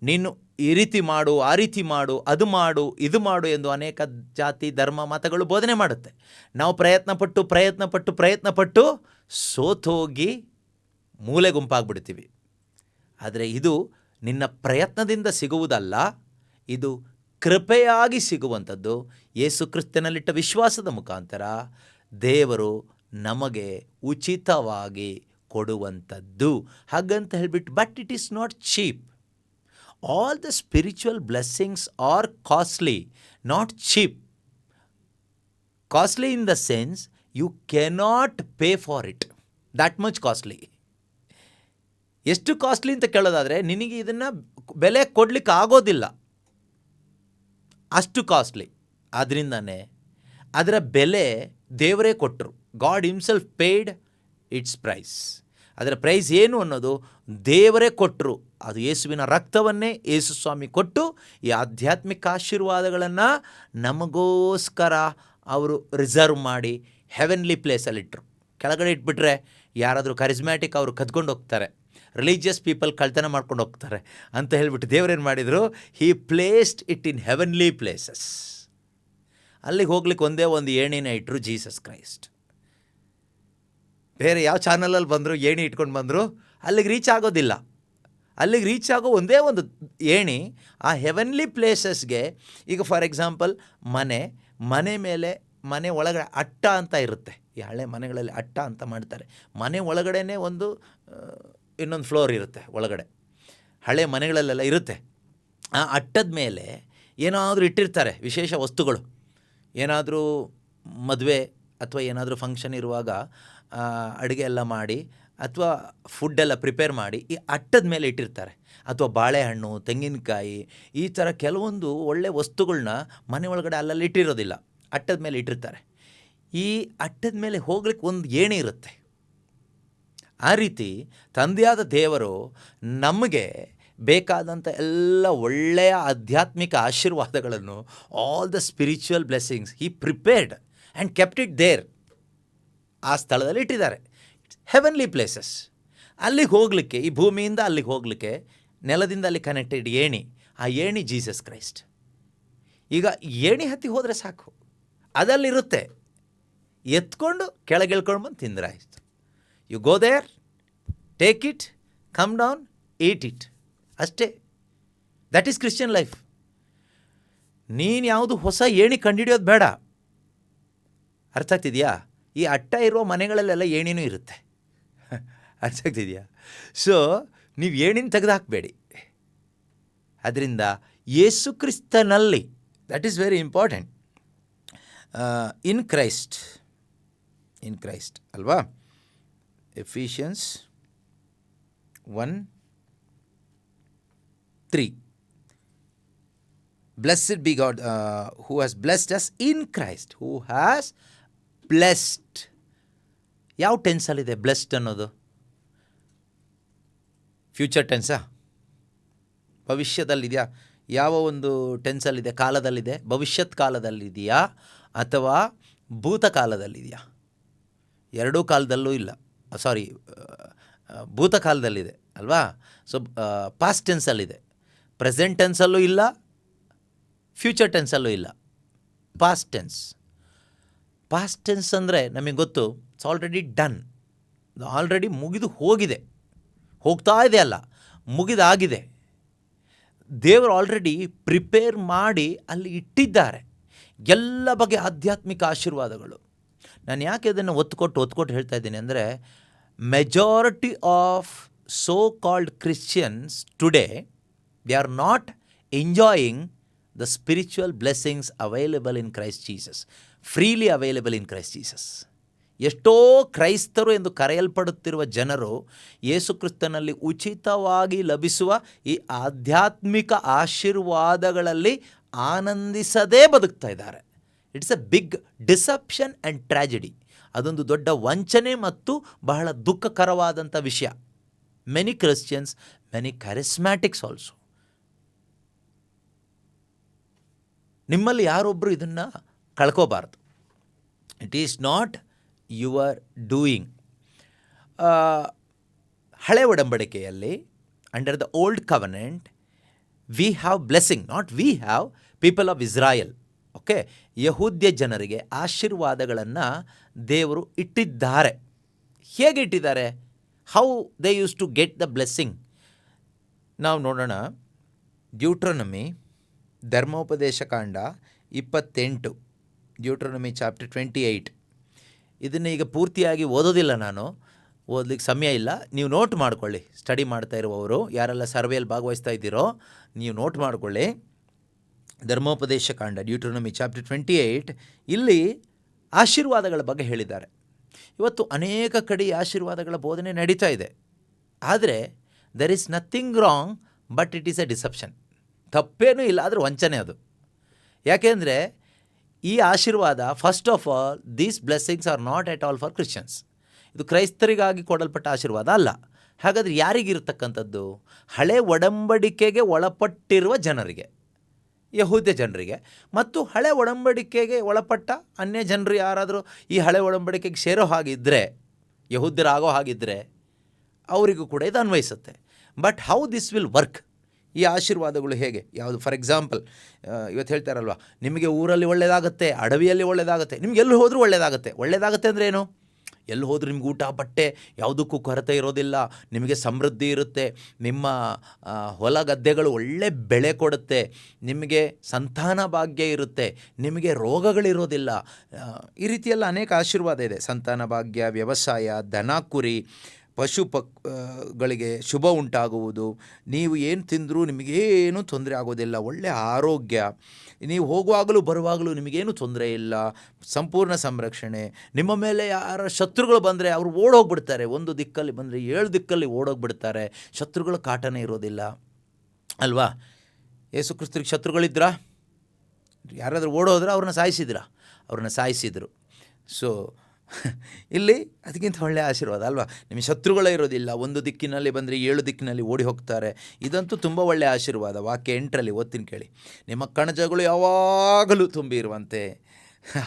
ನೀನು ಈ ರೀತಿ ಮಾಡು, ಆ ರೀತಿ ಮಾಡು, ಅದು ಮಾಡು, ಇದು ಮಾಡು ಎಂದು ಅನೇಕ ಜಾತಿ, ಧರ್ಮ, ಮತಗಳು ಬೋಧನೆ ಮಾಡುತ್ತೆ. ನಾವು ಪ್ರಯತ್ನಪಟ್ಟು ಸೋತೋಗಿ ಮೂಲೆ ಗುಂಪಾಗ್ಬಿಡ್ತೀವಿ. ಆದರೆ ಇದು ನಿನ್ನ ಪ್ರಯತ್ನದಿಂದ ಸಿಗುವುದಲ್ಲ, ಇದು ಕೃಪೆಯಾಗಿ ಸಿಗುವಂಥದ್ದು. ಯೇಸು ಕ್ರಿಸ್ತನಲ್ಲಿಟ್ಟ ವಿಶ್ವಾಸದ ಮುಖಾಂತರ ದೇವರು ನಮಗೆ ಉಚಿತವಾಗಿ ಕೊಡುವಂಥದ್ದು. ಹಾಗಂತ ಹೇಳಿಬಿಟ್ಟು, but it is not cheap. All the spiritual blessings are costly, not cheap. Costly in the sense you cannot pay for it, that much costly. ಎಷ್ಟು ಕಾಸ್ಟ್ಲಿ ಅಂತ ಕೇಳೋದಾದರೆ, ನಿನಗೆ ಇದನ್ನು ಬೆಲೆ ಕೊಡಲಿಕ್ಕೆ ಆಗೋದಿಲ್ಲ, ಅಷ್ಟು ಕಾಸ್ಟ್ಲಿ. ಆದ್ದರಿಂದನೇ ಅದರ ಬೆಲೆ ದೇವರೇ ಕೊಟ್ಟರು. God himself paid its price. ಅದರ ಪ್ರೈಸ್ ಏನು ಅನ್ನೋದು ದೇವರೇ ಕೊಟ್ಟರು. ಅದು ಯೇಸುವಿನ ರಕ್ತವನ್ನೇ ಯೇಸು ಸ್ವಾಮಿ ಕೊಟ್ಟು ಈ ಆಧ್ಯಾತ್ಮಿಕ ಆಶೀರ್ವಾದಗಳನ್ನು ನಮಗೋಸ್ಕರ ಅವರು ರಿಸರ್ವ್ ಮಾಡಿ ಹೆವೆನ್ಲಿ ಪ್ಲೇಸಲ್ಲಿಟ್ಟರು. ಕೆಳಗಡೆ ಇಟ್ಬಿಟ್ರೆ ಯಾರಾದರೂ ಕರಿಸ್ಮ್ಯಾಟಿಕ್ ಅವರು ಕದ್ಕೊಂಡು ಹೋಗ್ತಾರೆ, ರಿಲಿಜಿಯಸ್ ಪೀಪಲ್ ಕಳ್ತನ ಮಾಡ್ಕೊಂಡು ಹೋಗ್ತಾರೆ ಅಂತ ಹೇಳಿಬಿಟ್ಟು ದೇವರೇನು ಮಾಡಿದರು, he placed it in heavenly places. ಅಲ್ಲಿಗೆ ಹೋಗ್ಲಿಕ್ಕೆ ಒಂದೇ ಒಂದು ಏಣಿನ ಇಟ್ಟರು, ಜೀಸಸ್ ಕ್ರೈಸ್ಟ್. ಬೇರೆ ಯಾವ ಚಾನಲಲ್ಲಿ ಬಂದರು ಏಣಿ ಇಟ್ಕೊಂಡು ಬಂದರು, ಅಲ್ಲಿಗೆ ರೀಚ್ ಆಗೋದಿಲ್ಲ. ಅಲ್ಲಿಗೆ ರೀಚ್ ಆಗೋ ಒಂದೇ ಒಂದು ಏಣಿ ಆ ಹೆವೆನ್ಲಿ ಪ್ಲೇಸಸ್ಗೆ. ಈಗ ಫಾರ್ ಎಕ್ಸಾಂಪಲ್ ಮನೆ ಮೇಲೆ, ಮನೆ ಒಳಗಡೆ ಅಟ್ಟ ಅಂತ ಇರುತ್ತೆ. ಈ ಹಳೆ ಮನೆಗಳಲ್ಲಿ ಅಟ್ಟ ಅಂತ ಮಾಡ್ತಾರೆ. ಮನೆ ಒಳಗಡೆನೇ ಒಂದು ಇನ್ನೊಂದು ಫ್ಲೋರ್ ಇರುತ್ತೆ ಒಳಗಡೆ, ಹಳೆ ಮನೆಗಳಲ್ಲೆಲ್ಲ ಇರುತ್ತೆ. ಆ ಅಟ್ಟದ ಮೇಲೆ ಏನಾದರೂ ಇಟ್ಟಿರ್ತಾರೆ ವಿಶೇಷ ವಸ್ತುಗಳು, ಏನಾದರೂ ಮದುವೆ ಅಥವಾ ಏನಾದರೂ ಫಂಕ್ಷನ್ ಇರುವಾಗ ಅಡುಗೆ ಎಲ್ಲ ಮಾಡಿ ಅಥವಾ ಫುಡ್ಡೆಲ್ಲ ಪ್ರಿಪೇರ್ ಮಾಡಿ ಈ ಅಟ್ಟದ ಮೇಲೆ ಇಟ್ಟಿರ್ತಾರೆ. ಅಥವಾ ಬಾಳೆಹಣ್ಣು, ತೆಂಗಿನಕಾಯಿ, ಈ ಥರ ಕೆಲವೊಂದು ಒಳ್ಳೆಯ ವಸ್ತುಗಳನ್ನ ಮನೆ ಒಳಗಡೆ ಅಲ್ಲಲ್ಲಿ ಇಟ್ಟಿರೋದಿಲ್ಲ, ಅಟ್ಟದ ಮೇಲೆ ಇಟ್ಟಿರ್ತಾರೆ. ಈ ಅಟ್ಟದ ಮೇಲೆ ಹೋಗ್ಲಿಕ್ಕೆ ಒಂದು ಏಣಿ ಇರುತ್ತೆ. ಆ ರೀತಿ ತಂದೆಯಾದ ದೇವರು ನಮಗೆ ಬೇಕಾದಂಥ ಎಲ್ಲ ಒಳ್ಳೆಯ ಆಧ್ಯಾತ್ಮಿಕ ಆಶೀರ್ವಾದಗಳನ್ನು, all the spiritual blessings he prepared and kept it there. ಆ ಸ್ಥಳದಲ್ಲಿ ಇಟ್ಟಿದ್ದಾರೆ. Heavenly places. ಅಲ್ಲಿಗೆ ಹೋಗಲಿಕ್ಕೆ, ಈ ಭೂಮಿಯಿಂದ ಅಲ್ಲಿಗೆ ಹೋಗಲಿಕ್ಕೆ ನೆಲದಿಂದ ಅಲ್ಲಿ ಕನೆಕ್ಟೆಡ್ ಏಣಿ. ಆ ಏಣಿ ಜೀಸಸ್ ಕ್ರೈಸ್ಟ್. ಈಗ ಏಣಿ ಹತ್ತಿ ಹೋದರೆ ಸಾಕು, ಅದಲ್ಲಿರುತ್ತೆ. ಎತ್ಕೊಂಡು ಕೆಳಗೆ ಇಳ್ಕೊಂಡು ಬಂದು ತಿಂದರೆ ಆಯಿತು. You go there, take it, come down, eat it, ಅಷ್ಟೇ. That is Christian life. ನೀನು ಯಾವುದು ಹೊಸ ಏಣಿ ಕಂಡುಹಿಡಿಯೋದು ಬೇಡ. ಅರ್ಥ ಆಗ್ತಿದೆಯಾ? ಈ ಅಟ್ಟ ಇರುವ ಮನೆಗಳಲ್ಲೆಲ್ಲ ಏಣಿನೂ ಇರುತ್ತೆ. ಅರ್ಥ ಆಗ್ತಿದೆಯಾ? ಸೊ ನೀವು ಏಣಿನ ತೆಗೆದು ಹಾಕಬೇಡಿ. ಅದರಿಂದ ಯೇಸು ಕ್ರಿಸ್ತನಲ್ಲಿ, that is very important. In Christ ಅಲ್ವಾ? Ephesians 1:3 Blessed be God who has blessed us in Christ, who has blessed. ಯಾವ ಟೆನ್ಸಲ್ಲಿದೆ ಬ್ಲೆಸ್ಡ್ ಅನ್ನೋದು? ಫ್ಯೂಚರ್ ಟೆನ್ಸಾ? ಭವಿಷ್ಯದಲ್ಲಿದೆಯಾ? ಯಾವ ಒಂದು ಟೆನ್ಸಲ್ಲಿದೆ? ಕಾಲದಲ್ಲಿದೆ? ಭವಿಷ್ಯತ್ ಕಾಲದಲ್ಲಿದೆಯಾ ಅಥವಾ ಭೂತಕಾಲದಲ್ಲಿದೆಯಾ? ಎರಡೂ ಕಾಲದಲ್ಲೂ ಇಲ್ಲ. ಸಾರಿ, ಭೂತಕಾಲದಲ್ಲಿದೆ ಅಲ್ವಾ? ಸೊ ಪಾಸ್ಟ್ ಟೆನ್ಸಲ್ಲಿದೆ. ಪ್ರೆಸೆಂಟ್ ಟೆನ್ಸಲ್ಲೂ ಇಲ್ಲ, ಫ್ಯೂಚರ್ ಟೆನ್ಸಲ್ಲೂ ಇಲ್ಲ. ಪಾಸ್ಟ್ ಟೆನ್ಸ್ ಅಂದರೆ ನಮಗೆ ಗೊತ್ತು, ಇಟ್ಸ್ ಆಲ್ರೆಡಿ ಡನ್. ಆಲ್ರೆಡಿ ಮುಗಿದು ಹೋಗಿದೆ, ಹೋಗ್ತಾ ಇದೆ ಅಲ್ಲ, ಮುಗಿದಾಗಿದೆ. ದೇವರು ಆಲ್ರೆಡಿ ಪ್ರಿಪೇರ್ ಮಾಡಿ ಅಲ್ಲಿ ಇಟ್ಟಿದ್ದಾರೆ ಎಲ್ಲ ಬಗೆಯ ಆಧ್ಯಾತ್ಮಿಕ ಆಶೀರ್ವಾದಗಳು. ನಾನು ಯಾಕೆ ಅದನ್ನು ಒತ್ತುಕೊಟ್ಟು ಹೇಳ್ತಾ ಇದ್ದೀನಿ ಅಂದರೆ, majority of so called Christians today, they are not enjoying the spiritual blessings available in Christ Jesus, freely available in Christ Jesus. ಎಷ್ಟೋ ಕ್ರೈಸ್ತರು ಎಂದು ಕರೆಯಲ್ಪಡುತ್ತಿರುವ ಜನರು ಯೇಸು ಕ್ರಿಸ್ತನಲ್ಲಿ ಉಚಿತವಾಗಿ ಲಭಿಸುವ ಈ ಆಧ್ಯಾತ್ಮಿಕ ಆಶೀರ್ವಾದಗಳಲ್ಲಿ ಆನಂದಿಸದೇ ಬದುಕ್ತಾ ಇದ್ದಾರೆ. It's a big deception and tragedy. ಅದೊಂದು ದೊಡ್ಡ ವಂಚನೆ ಮತ್ತು ಬಹಳ ದುಃಖಕರವಾದಂಥ ವಿಷಯ. Many Christians, many charismatics also. ನಿಮ್ಮಲ್ಲಿ ಯಾರೊಬ್ಬರು ಇದನ್ನು ಕಳ್ಕೋಬಾರ್ದು. It is not your doing. ಹಳೆ ಒಡಂಬಡಿಕೆಯಲ್ಲಿ under the old covenant we have blessing, not we have, people of Israel, okay, ಯಹೂದ್ಯ ಜನರಿಗೆ ಆಶೀರ್ವಾದಗಳನ್ನು ದೇವರು ಇಟ್ಟಿದ್ದಾರೆ. ಹೇಗೆ ಇಟ್ಟಿದ್ದಾರೆ? How they use to get the blessing ನಾವು ನೋಡೋಣ. ಡ್ಯೂಟ್ರೋನಮಿ, ಧರ್ಮೋಪದೇಶ ಕಾಂಡ 28, ಡ್ಯೂಟ್ರೋನಮಿ ಚಾಪ್ಟರ್ 28. ಇದನ್ನು ಈಗ ಪೂರ್ತಿಯಾಗಿ ಓದೋದಿಲ್ಲ, ನಾನು ಓದಲಿಕ್ಕೆ ಸಮಯ ಇಲ್ಲ. ನೀವು ನೋಟ್ ಮಾಡ್ಕೊಳ್ಳಿ. ಸ್ಟಡಿ ಮಾಡ್ತಾ ಇರುವವರು, ಯಾರೆಲ್ಲ ಸರ್ವೆಯಲ್ಲಿ ಭಾಗವಹಿಸ್ತಾ ಇದ್ದೀರೋ ನೀವು ನೋಟ್ ಮಾಡ್ಕೊಳ್ಳಿ. ಧರ್ಮೋಪದೇಶ ಕಾಂಡ, ಡ್ಯೂಟ್ರೋನಮಿ ಚಾಪ್ಟರ್ 28, ಇಲ್ಲಿ ಆಶೀರ್ವಾದಗಳ ಬಗ್ಗೆ ಹೇಳಿದ್ದಾರೆ. ಇವತ್ತು ಅನೇಕ ಕಡೆ ಆಶೀರ್ವಾದಗಳ ಬೋಧನೆ ನಡೀತಾ ಇದೆ. ಆದರೆ there is nothing wrong, but it is a deception. ತಪ್ಪೇನೂ ಇಲ್ಲ, ಆದರೆ ವಂಚನೆ ಅದು. ಯಾಕೆಂದರೆ ಈ ಆಶೀರ್ವಾದ, first of all, these blessings are not at all for Christians. ಇದು ಕ್ರೈಸ್ತರಿಗಾಗಿ ಕೊಡಲ್ಪಟ್ಟ ಆಶೀರ್ವಾದ ಅಲ್ಲ. ಹಾಗಾದರೆ ಯಾರಿಗಿರ್ತಕ್ಕಂಥದ್ದು? ಹಳೆ ಒಡಂಬಡಿಕೆಗೆ ಒಳಪಟ್ಟಿರುವ ಜನರಿಗೆ, ಯಹೂದ್ಯ ಜನರಿಗೆ, ಮತ್ತು ಹಳೆ ಒಡಂಬಡಿಕೆಗೆ ಒಳಪಟ್ಟ ಅನ್ಯ ಜನರು ಯಾರಾದರೂ ಈ ಹಳೆ ಒಡಂಬಡಿಕೆಗೆ ಸೇರೋ ಹಾಗಿದ್ದರೆ, ಯಹೂದ್ಯರಾಗೋ ಹಾಗಿದ್ದರೆ ಅವರಿಗೂ ಕೂಡ ಇದು ಅನ್ವಯಿಸುತ್ತೆ. But how this will work? ಈ ಆಶೀರ್ವಾದಗಳು ಹೇಗೆ? ಯಾವುದು? ಫಾರ್ ಎಕ್ಸಾಂಪಲ್, ಇವತ್ತು ಹೇಳ್ತಾರಲ್ವ, ನಿಮಗೆ ಊರಲ್ಲಿ ಒಳ್ಳೆಯದಾಗುತ್ತೆ, ಅಡವಿಯಲ್ಲಿ ಒಳ್ಳೆಯದಾಗುತ್ತೆ, ನಿಮ್ಗೆ ಎಲ್ಲಿ ಹೋದರೂ ಒಳ್ಳೆಯದಾಗುತ್ತೆ. ಒಳ್ಳೆಯದಾಗುತ್ತೆ ಅಂದರೆ ಏನು? ಎಲ್ಲಿ ಹೋದರೂ ನಿಮ್ಗೆ ಊಟ ಬಟ್ಟೆ ಯಾವುದಕ್ಕೂ ಕೊರತೆ ಇರೋದಿಲ್ಲ, ನಿಮಗೆ ಸಮೃದ್ಧಿ ಇರುತ್ತೆ, ನಿಮ್ಮ ಹೊಲ ಗದ್ದೆಗಳು ಒಳ್ಳೆ ಬೆಳೆ ಕೊಡುತ್ತೆ, ನಿಮಗೆ ಸಂತಾನ ಭಾಗ್ಯ ಇರುತ್ತೆ, ನಿಮಗೆ ರೋಗಗಳಿರೋದಿಲ್ಲ. ಈ ರೀತಿಯೆಲ್ಲ ಅನೇಕ ಆಶೀರ್ವಾದ ಇದೆ. ಸಂತಾನ ಭಾಗ್ಯ, ವ್ಯವಸಾಯ, ದನ ಕುರಿ, ಗಳಿಗೆ ಶುಭ ಉಂಟಾಗುವುದು. ನೀವು ಏನು ತಿಂದರೂ ನಿಮಗೇನು ತೊಂದರೆ ಆಗೋದಿಲ್ಲ. ಒಳ್ಳೆಯ ಆರೋಗ್ಯ. ನೀವು ಹೋಗುವಾಗಲೂ ಬರುವಾಗಲೂ ನಿಮಗೇನು ತೊಂದರೆ ಇಲ್ಲ. ಸಂಪೂರ್ಣ ಸಂರಕ್ಷಣೆ. ನಿಮ್ಮ ಮೇಲೆ ಯಾರ ಶತ್ರುಗಳು ಬಂದರೆ ಅವರು ಓಡೋಗ್ಬಿಡ್ತಾರೆ. ಒಂದು ದಿಕ್ಕಲ್ಲಿ ಬಂದರೆ 7 ದಿಕ್ಕಲ್ಲಿ ಓಡೋಗ್ಬಿಡ್ತಾರೆ. ಶತ್ರುಗಳ ಕಾಟನೇ ಇರೋದಿಲ್ಲ ಅಲ್ವಾ? ಯೇಸು ಕ್ರಿಸ್ತರಿಗೆ ಶತ್ರುಗಳಿದ್ರಾ? ಯಾರಾದರೂ ಓಡೋದ್ರೆ ಅವ್ರನ್ನ ಸಾಯಿಸಿದ್ರು. ಸೊ ಇಲ್ಲಿ ಅದಕ್ಕಿಂತ ಒಳ್ಳೆಯ ಆಶೀರ್ವಾದ ಅಲ್ವಾ? ನಿಮಗೆ ಶತ್ರುಗಳೇ ಇರೋದಿಲ್ಲ. ಒಂದು ದಿಕ್ಕಿನಲ್ಲಿ ಬಂದರೆ 7 ದಿಕ್ಕಿನಲ್ಲಿ ಓಡಿ ಹೋಗ್ತಾರೆ. ಇದಂತೂ ತುಂಬ ಒಳ್ಳೆಯ ಆಶೀರ್ವಾದ. ವಾಕ್ಯ 8ರಲ್ಲಿ ಓದ್ತೀನಿ ಕೇಳಿ. ನಿಮ್ಮ ಕಣಜಗಳು ಯಾವಾಗಲೂ ತುಂಬಿರುವಂತೆ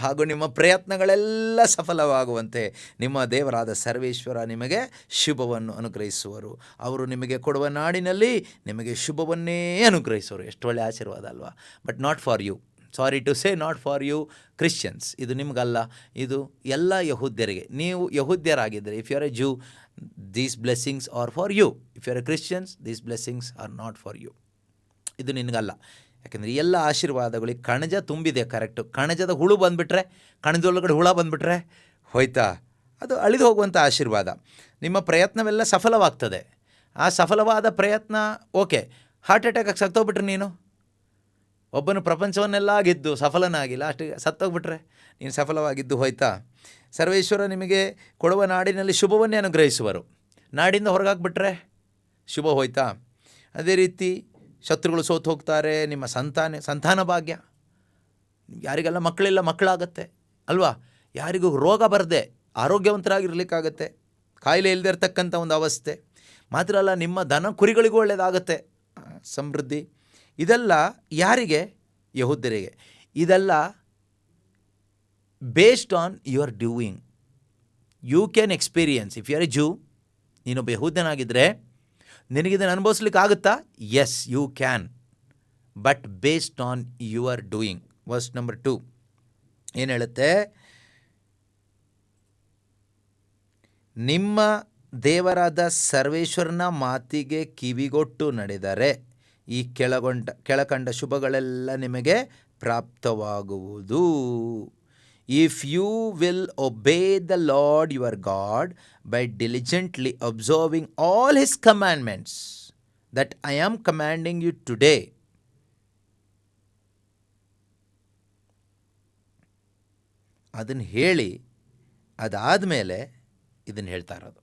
ಹಾಗೂ ನಿಮ್ಮ ಪ್ರಯತ್ನಗಳೆಲ್ಲ ಸಫಲವಾಗುವಂತೆ ನಿಮ್ಮ ದೇವರಾದ ಸರ್ವೇಶ್ವರ ನಿಮಗೆ ಶುಭವನ್ನು ಅನುಗ್ರಹಿಸುವರು. ಅವರು ನಿಮಗೆ ಕೊಡುವ ನಾಡಿನಲ್ಲಿ ನಿಮಗೆ ಶುಭವನ್ನೇ ಅನುಗ್ರಹಿಸುವರು. ಎಷ್ಟು ಒಳ್ಳೆಯ ಆಶೀರ್ವಾದ ಅಲ್ವಾ? But not for you. Sorry to say, not for you Christians. ಇದು ನಿಮಗಲ್ಲ, ಇದು ಎಲ್ಲ ಯಹೂದ್ಯರಿಗೆ. ನೀವು ಯಹೂದ್ಯರಾಗಿದ್ದರೆ, if you are a Jew, these blessings are for you. If you are a Christians, these blessings are not for you. ಇದು ನಿನಗಲ್ಲ. ಯಾಕೆಂದರೆ ಎಲ್ಲ ಆಶೀರ್ವಾದಗಳಿಗೆ ಕಣಜ ತುಂಬಿದೆ. ಕರೆಕ್ಟು. ಕಣಜದ ಹುಳು ಬಂದುಬಿಟ್ರೆ, ಕಣಜದೊಳಗಡೆ ಹುಳ ಬಂದುಬಿಟ್ರೆ ಹೋಯ್ತಾ? ಅದು ಅಳಿದು ಹೋಗುವಂಥ ಆಶೀರ್ವಾದ. ನಿಮ್ಮ ಪ್ರಯತ್ನವೆಲ್ಲ ಸಫಲವಾಗ್ತದೆ. ಆ ಸಫಲವಾದ ಪ್ರಯತ್ನ ಓಕೆ. ಹಾರ್ಟ್ ಅಟ್ಯಾಕಾಗಿ ಸತ್ತೋಗ್ಬಿಟ್ರೆ ನೀನು, ಒಬ್ಬನು ಪ್ರಪಂಚವನ್ನೆಲ್ಲ ಗೆದ್ದು ಸಫಲನಾಗಿಲ್ಲ, ಅಷ್ಟಿಗೆ ಸತ್ತೋಗ್ಬಿಟ್ರೆ ನೀನು ಸಫಲವಾಗಿದ್ದು ಹೋಯ್ತಾ? ಸರ್ವೇಶ್ವರ ನಿಮಗೆ ಕೊಡುವ ನಾಡಿನಲ್ಲಿ ಶುಭವನ್ನೇ ಅನುಗ್ರಹಿಸುವರು. ನಾಡಿಂದ ಹೊರಗಾಕ್ಬಿಟ್ರೆ ಶುಭ ಹೋಯ್ತಾ? ಅದೇ ರೀತಿ ಶತ್ರುಗಳು ಸೋತು ಹೋಗ್ತಾರೆ. ನಿಮ್ಮ ಸಂತಾನ ಭಾಗ್ಯ. ಯಾರಿಗೆಲ್ಲ ಮಕ್ಕಳಿಲ್ಲ, ಮಕ್ಕಳಾಗತ್ತೆ ಅಲ್ವಾ? ಯಾರಿಗೂ ರೋಗ ಬರದೆ ಆರೋಗ್ಯವಂತರಾಗಿರ್ಲಿಕ್ಕಾಗತ್ತೆ. ಕಾಯಿಲೆ ಇಲ್ಲದೆ ಇರತಕ್ಕಂಥ ಒಂದು ಅವಸ್ಥೆ. ಮಾತ್ರ ಅಲ್ಲ, ನಿಮ್ಮ ದನ ಕುರಿಗಳಿಗೂ ಒಳ್ಳೆಯದಾಗತ್ತೆ, ಸಮೃದ್ಧಿ. ಇದೆಲ್ಲ ಯಾರಿಗೆ? ಯಹೂದ್ಯರಿಗೆ. ಇದೆಲ್ಲ based on your doing. You can experience. If you are a Jew, ನೀನೊಬ್ಬ ಯಹೂದ್ಯನಾಗಿದ್ದರೆ ನಿನಗಿದನ್ನು ಅನುಭವಿಸ್ಲಿಕ್ಕಾಗುತ್ತಾ? Yes, you can, but based on your doing. Verse number 2 ಏನು ಹೇಳುತ್ತೆ? ನಿಮ್ಮ ದೇವರಾದ ಸರ್ವೇಶ್ವರನ ಮಾತಿಗೆ ಕಿವಿಗೊಟ್ಟು ನಡೆದರೆ ಈ ಕೆಳಕಂಡ ಶುಭಗಳೆಲ್ಲ ನಿಮಗೆ ಪ್ರಾಪ್ತವಾಗುವುದು. If you will obey the Lord your God by diligently observing all his commandments that I am commanding you today. ಅದನ್ನು ಹೇಳಿ ಅದಾದಮೇಲೆ ಇದನ್ನು ಹೇಳ್ತಾ ಇರೋದು.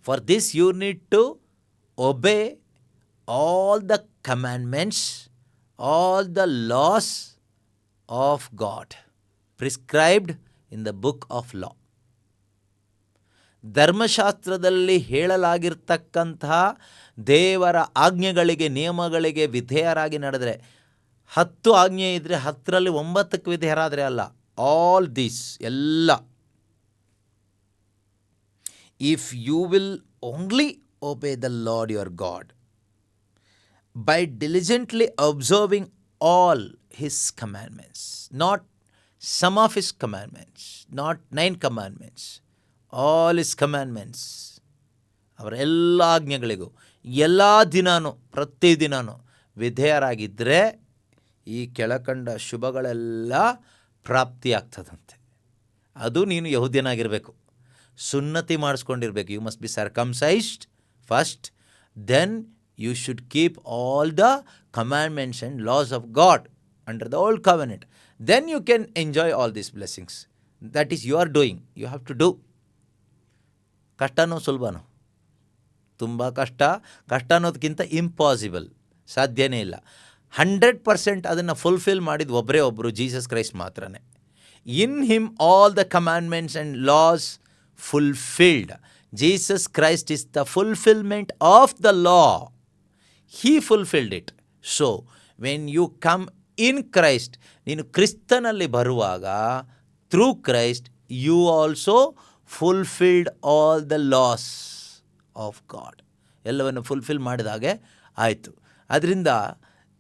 For this you need to obey all the commandments, all the laws of God prescribed in the book of law. ಧರ್ಮಶಾಸ್ತ್ರದಲ್ಲಿ ಹೇಳಲಾಗಿರ್ತಕ್ಕಂತಹ ದೇವರ ಆಜ್ಞೆಗಳಿಗೆ, ನಿಯಮಗಳಿಗೆ ವಿಧೇಯರಾಗಿ ನಡೆದರೆ, 10 ಆಜ್ಞೆ ಇದ್ದರೆ 10ರಲ್ಲಿ 9ಕ್ಕೆ ವಿಧೇಯರಾದರೆ ಅಲ್ಲ, ಆಲ್ ದೀಸ್ ಎಲ್ಲ. If you will only obey the Lord your God by diligently observing all his commandments, not some of his commandments, not 9 commandments, all his commandments. ಅವರ ಎಲ್ಲ ಆಜ್ಞೆಗಳಿಗೂ ಎಲ್ಲ ದಿನಾನು, ಪ್ರತಿದಿನಾನು ವಿಧೇಯರಾಗಿದ್ದರೆ ಈ ಕೆಳಕಂಡ ಶುಭಗಳೆಲ್ಲ ಪ್ರಾಪ್ತಿಯಾಗ್ತದಂತೆ. ಅದು ನೀನು ಯಹೂದ್ಯನಾಗಿರಬೇಕು, ಸುನ್ನತಿ ಮಾಡಿಸ್ಕೊಂಡಿರಬೇಕು. You must be circumcised first, then you should keep all the commandments and laws of God under the old covenant. Then you can enjoy all these blessings. That is your doing. You have to do. ಕಷ್ಟನೋ ಸುಲಭನೋ? ತುಂಬ ಕಷ್ಟ. ಕಷ್ಟ ಅನ್ನೋದಕ್ಕಿಂತ impossible, ಸಾಧ್ಯನೇ ಇಲ್ಲ. 100% ಅದನ್ನು fulfil ಮಾಡಿದ ಒಬ್ಬರೇ ಒಬ್ಬರು, ಜೀಸಸ್ ಕ್ರೈಸ್ಟ್ ಮಾತ್ರನೇ. In him all the commandments and loss fulfilled. Jesus Christ is the fulfillment of the law. He fulfilled it. So, when you come in Christ, ನೀನು ಕ್ರಿಸ್ತನಲ್ಲಿ ಬರುವಾಗ, through Christ, you also fulfilled all the laws of God. ಎಲ್ಲವನ್ನು fulfil ಮಾಡಿದಾಗೆ ಆಯಿತು. ಅದರಿಂದ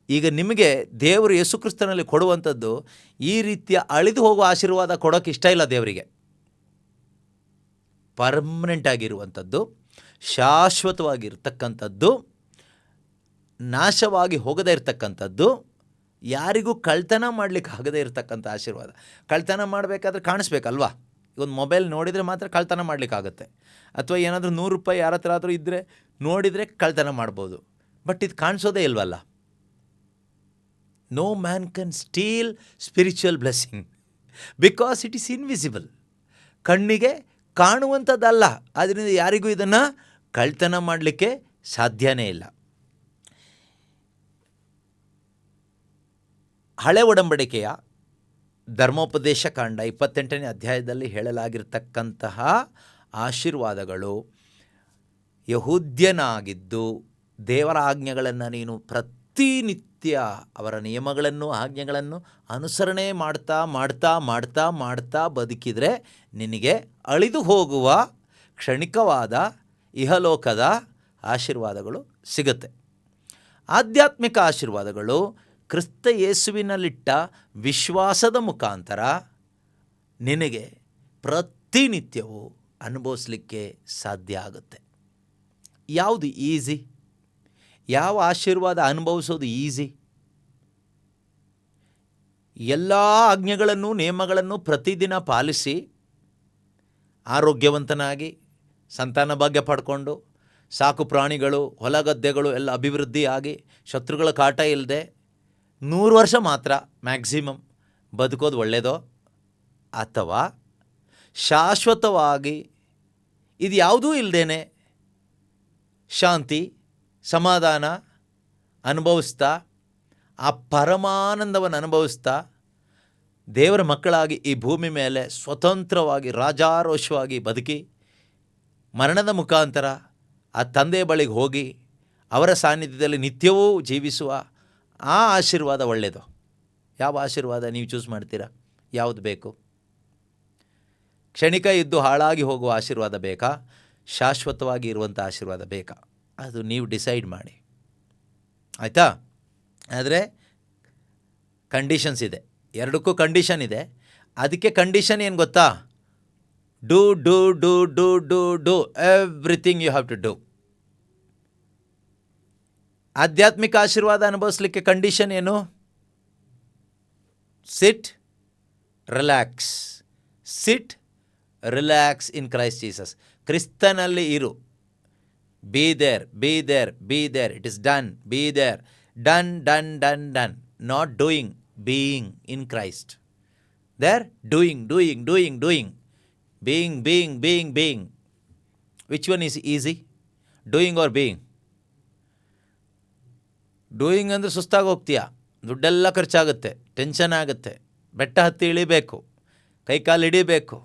ಈಗ ನಿಮಗೆ ದೇವರು ಯೇಸು ಕ್ರಿಸ್ತನಲ್ಲಿ ಕೊಡುವಂಥದ್ದು ಈ ರೀತಿಯ ಅಳಿದು ಹೋಗುವ ಆಶೀರ್ವಾದ ಕೊಡೋಕ್ಕೆ ಇಷ್ಟ ಇಲ್ಲ ದೇವರಿಗೆ. ಪರ್ಮನೆಂಟ್ ಆಗಿರುವಂಥದ್ದು, ಶಾಶ್ವತವಾಗಿರ್ತಕ್ಕಂಥದ್ದು, ನಾಶವಾಗಿ ಹೋಗದೇ ಇರತಕ್ಕಂಥದ್ದು, ಯಾರಿಗೂ ಕಳ್ತನ ಮಾಡಲಿಕ್ಕೆ ಆಗದೇ ಇರತಕ್ಕಂಥ ಆಶೀರ್ವಾದ. ಕಳ್ತನ ಮಾಡಬೇಕಾದ್ರೆ ಕಾಣಿಸ್ಬೇಕಲ್ವಾ? ಒಂದು ಮೊಬೈಲ್ ನೋಡಿದರೆ ಮಾತ್ರ ಕಳ್ತನ ಮಾಡಲಿಕ್ಕಾಗತ್ತೆ, ಅಥವಾ ಏನಾದರೂ 100 ರೂಪಾಯಿ ಯಾರ ಹತ್ರ ಆದರೂ ಇದ್ದರೆ ನೋಡಿದರೆ ಕಳ್ತನ ಮಾಡ್ಬೋದು. ಬಟ್ ಇದು ಕಾಣಿಸೋದೇ ಇಲ್ವಲ್ಲ. No man can steal spiritual blessing because it is invisible. ಕಣ್ಣಿಗೆ ಕಾಣುವಂಥದ್ದಲ್ಲ, ಆದ್ದರಿಂದ ಯಾರಿಗೂ ಇದನ್ನು ಕಳ್ತನ ಮಾಡಲಿಕ್ಕೆ ಸಾಧ್ಯನೇ ಇಲ್ಲ. ಹಳೆ ಒಡಂಬಡಿಕೆಯ ಧರ್ಮೋಪದೇಶ ಕಾಂಡ 28ನೇ ಅಧ್ಯಾಯದಲ್ಲಿ ಹೇಳಲಾಗಿರ್ತಕ್ಕಂತಹ ಆಶೀರ್ವಾದಗಳು, ಯಹೂದ್ಯನಾಗಿದ್ದು ದೇವರ ಆಜ್ಞೆಗಳನ್ನು ನೀನು ಪ್ರತಿನಿತ್ಯ ಅವರ ನಿಯಮಗಳನ್ನು ಆಜ್ಞೆಗಳನ್ನು ಅನುಸರಣೆ ಮಾಡ್ತಾ ಮಾಡ್ತಾ ಮಾಡ್ತಾ ಮಾಡ್ತಾ ಬದುಕಿದರೆ ನಿನಗೆ ಅಳಿದು ಹೋಗುವ ಕ್ಷಣಿಕವಾದ ಇಹಲೋಕದ ಆಶೀರ್ವಾದಗಳು ಸಿಗುತ್ತೆ. ಆಧ್ಯಾತ್ಮಿಕ ಆಶೀರ್ವಾದಗಳು ಕ್ರಿಸ್ತ ಯೇಸುವಿನಲ್ಲಿಟ್ಟ ವಿಶ್ವಾಸದ ಮುಖಾಂತರ ನಿನಗೆ ಪ್ರತಿನಿತ್ಯವೂ ಅನುಭವಿಸಲಿಕ್ಕೆ ಸಾಧ್ಯ ಆಗುತ್ತೆ. ಯಾವುದು ಈಸಿ? ಯಾವ ಆಶೀರ್ವಾದ ಅನುಭವಿಸೋದು ಈಸಿ? ಎಲ್ಲ ಆಜ್ಞೆಗಳನ್ನು ನಿಯಮಗಳನ್ನು ಪ್ರತಿದಿನ ಪಾಲಿಸಿ ಆರೋಗ್ಯವಂತನಾಗಿ ಸಂತಾನ ಭಾಗ್ಯ ಪಡ್ಕೊಂಡು ಸಾಕು ಪ್ರಾಣಿಗಳು ಹೊಲಗದ್ದೆಗಳು ಎಲ್ಲ ಅಭಿವೃದ್ಧಿಯಾಗಿ ಶತ್ರುಗಳ ಕಾಟ ಇಲ್ಲದೆ 100 ವರ್ಷ ಮಾತ್ರ ಮ್ಯಾಕ್ಸಿಮಮ್ ಬದುಕೋದು ಒಳ್ಳೆಯದೋ, ಅಥವಾ ಶಾಶ್ವತವಾಗಿ ಇದು ಯಾವುದೂ ಇಲ್ಲದೇನೆ ಶಾಂತಿ ಸಮಾಧಾನ ಅನುಭವಿಸ್ತಾ ಆ ಪರಮಾನಂದವನ್ನು ಅನುಭವಿಸ್ತಾ ದೇವರ ಮಕ್ಕಳಾಗಿ ಈ ಭೂಮಿ ಮೇಲೆ ಸ್ವತಂತ್ರವಾಗಿ ರಾಜಾರೋಷವಾಗಿ ಬದುಕಿ ಮರಣದ ಮುಖಾಂತರ ಆ ತಂದೆಯ ಬಳಿಗೆ ಹೋಗಿ ಅವರ ಸಾನ್ನಿಧ್ಯದಲ್ಲಿ ನಿತ್ಯವೂ ಜೀವಿಸುವ ಆ ಆಶೀರ್ವಾದ ಒಳ್ಳೆಯದು. ಯಾವ ಆಶೀರ್ವಾದ ನೀವು ಚೂಸ್ ಮಾಡ್ತೀರಾ? ಯಾವುದು ಬೇಕು? ಕ್ಷಣಿಕ ಇದ್ದು ಹಾಳಾಗಿ ಹೋಗುವ ಆಶೀರ್ವಾದ ಬೇಕಾ, ಶಾಶ್ವತವಾಗಿ ಇರುವಂಥ ಆಶೀರ್ವಾದ ಬೇಕಾ? ಅದು ನೀವು ಡಿಸೈಡ್ ಮಾಡಿ, ಆಯಿತಾ? ಆದರೆ ಕಂಡೀಷನ್ಸ್ ಇದೆ, ಎರಡಕ್ಕೂ ಕಂಡೀಷನ್ ಇದೆ. ಅದಕ್ಕೆ ಕಂಡೀಷನ್ ಏನು ಗೊತ್ತಾ? Do do do do do do everything you have to do. ಆಧ್ಯಾತ್ಮಿಕ ಆಶೀರ್ವಾದ ಅನುಭವಿಸಲಿಕ್ಕೆ ಕಂಡೀಷನ್ ಏನು? Sit relax. Sit relax in Christ Jesus. ಕ್ರಿಸ್ತನಲ್ಲಿ ಇರು. Be there, be there, be there. It is done. Be there. Done done done done. Not doing, being in Christ. There doing doing doing doing. Being being being being. Which one is easy? Doing or being? Doing ಅಂದರೆ ಸುಸ್ತಾಗಿ ಹೋಗ್ತೀಯಾ, ದುಡ್ಡೆಲ್ಲ ಖರ್ಚಾಗುತ್ತೆ, tension ಆಗುತ್ತೆ, ಬೆಟ್ಟ ಹತ್ತಿ ಇಳಿಬೇಕು, ಕೈಕಾಲು ಹಿಡಿಬೇಕು,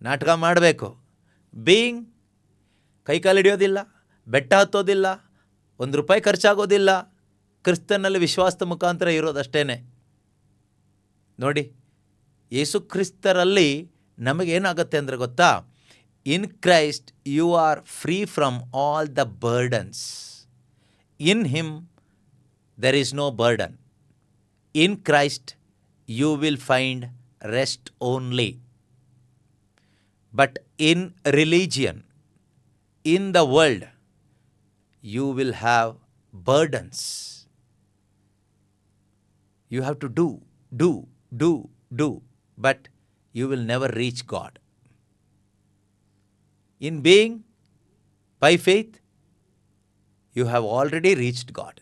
ನಾಟಕ ಮಾಡಬೇಕು. ಬೀಯಿಂಗ್ ಕೈಕಾಲು ಹಿಡಿಯೋದಿಲ್ಲ, ಬೆಟ್ಟ ಹತ್ತೋದಿಲ್ಲ, ₹1 ಖರ್ಚಾಗೋದಿಲ್ಲ, ಕ್ರಿಸ್ತನಲ್ಲಿ ವಿಶ್ವಾಸದ ಮುಖಾಂತರ ಇರೋದಷ್ಟೇ. ನೋಡಿ, ಯೇಸು ಕ್ರಿಸ್ತರಲ್ಲಿ ನಮಗೇನಾಗುತ್ತೆ ಅಂದರೆ ಗೊತ್ತಾ? In Christ you are free from all the burdens. In him there is no burden. In Christ you will find rest only. But in religion, in the world, you will have burdens. You have to do, do, do, do, but you will never reach God. In being, by faith, you have already reached God.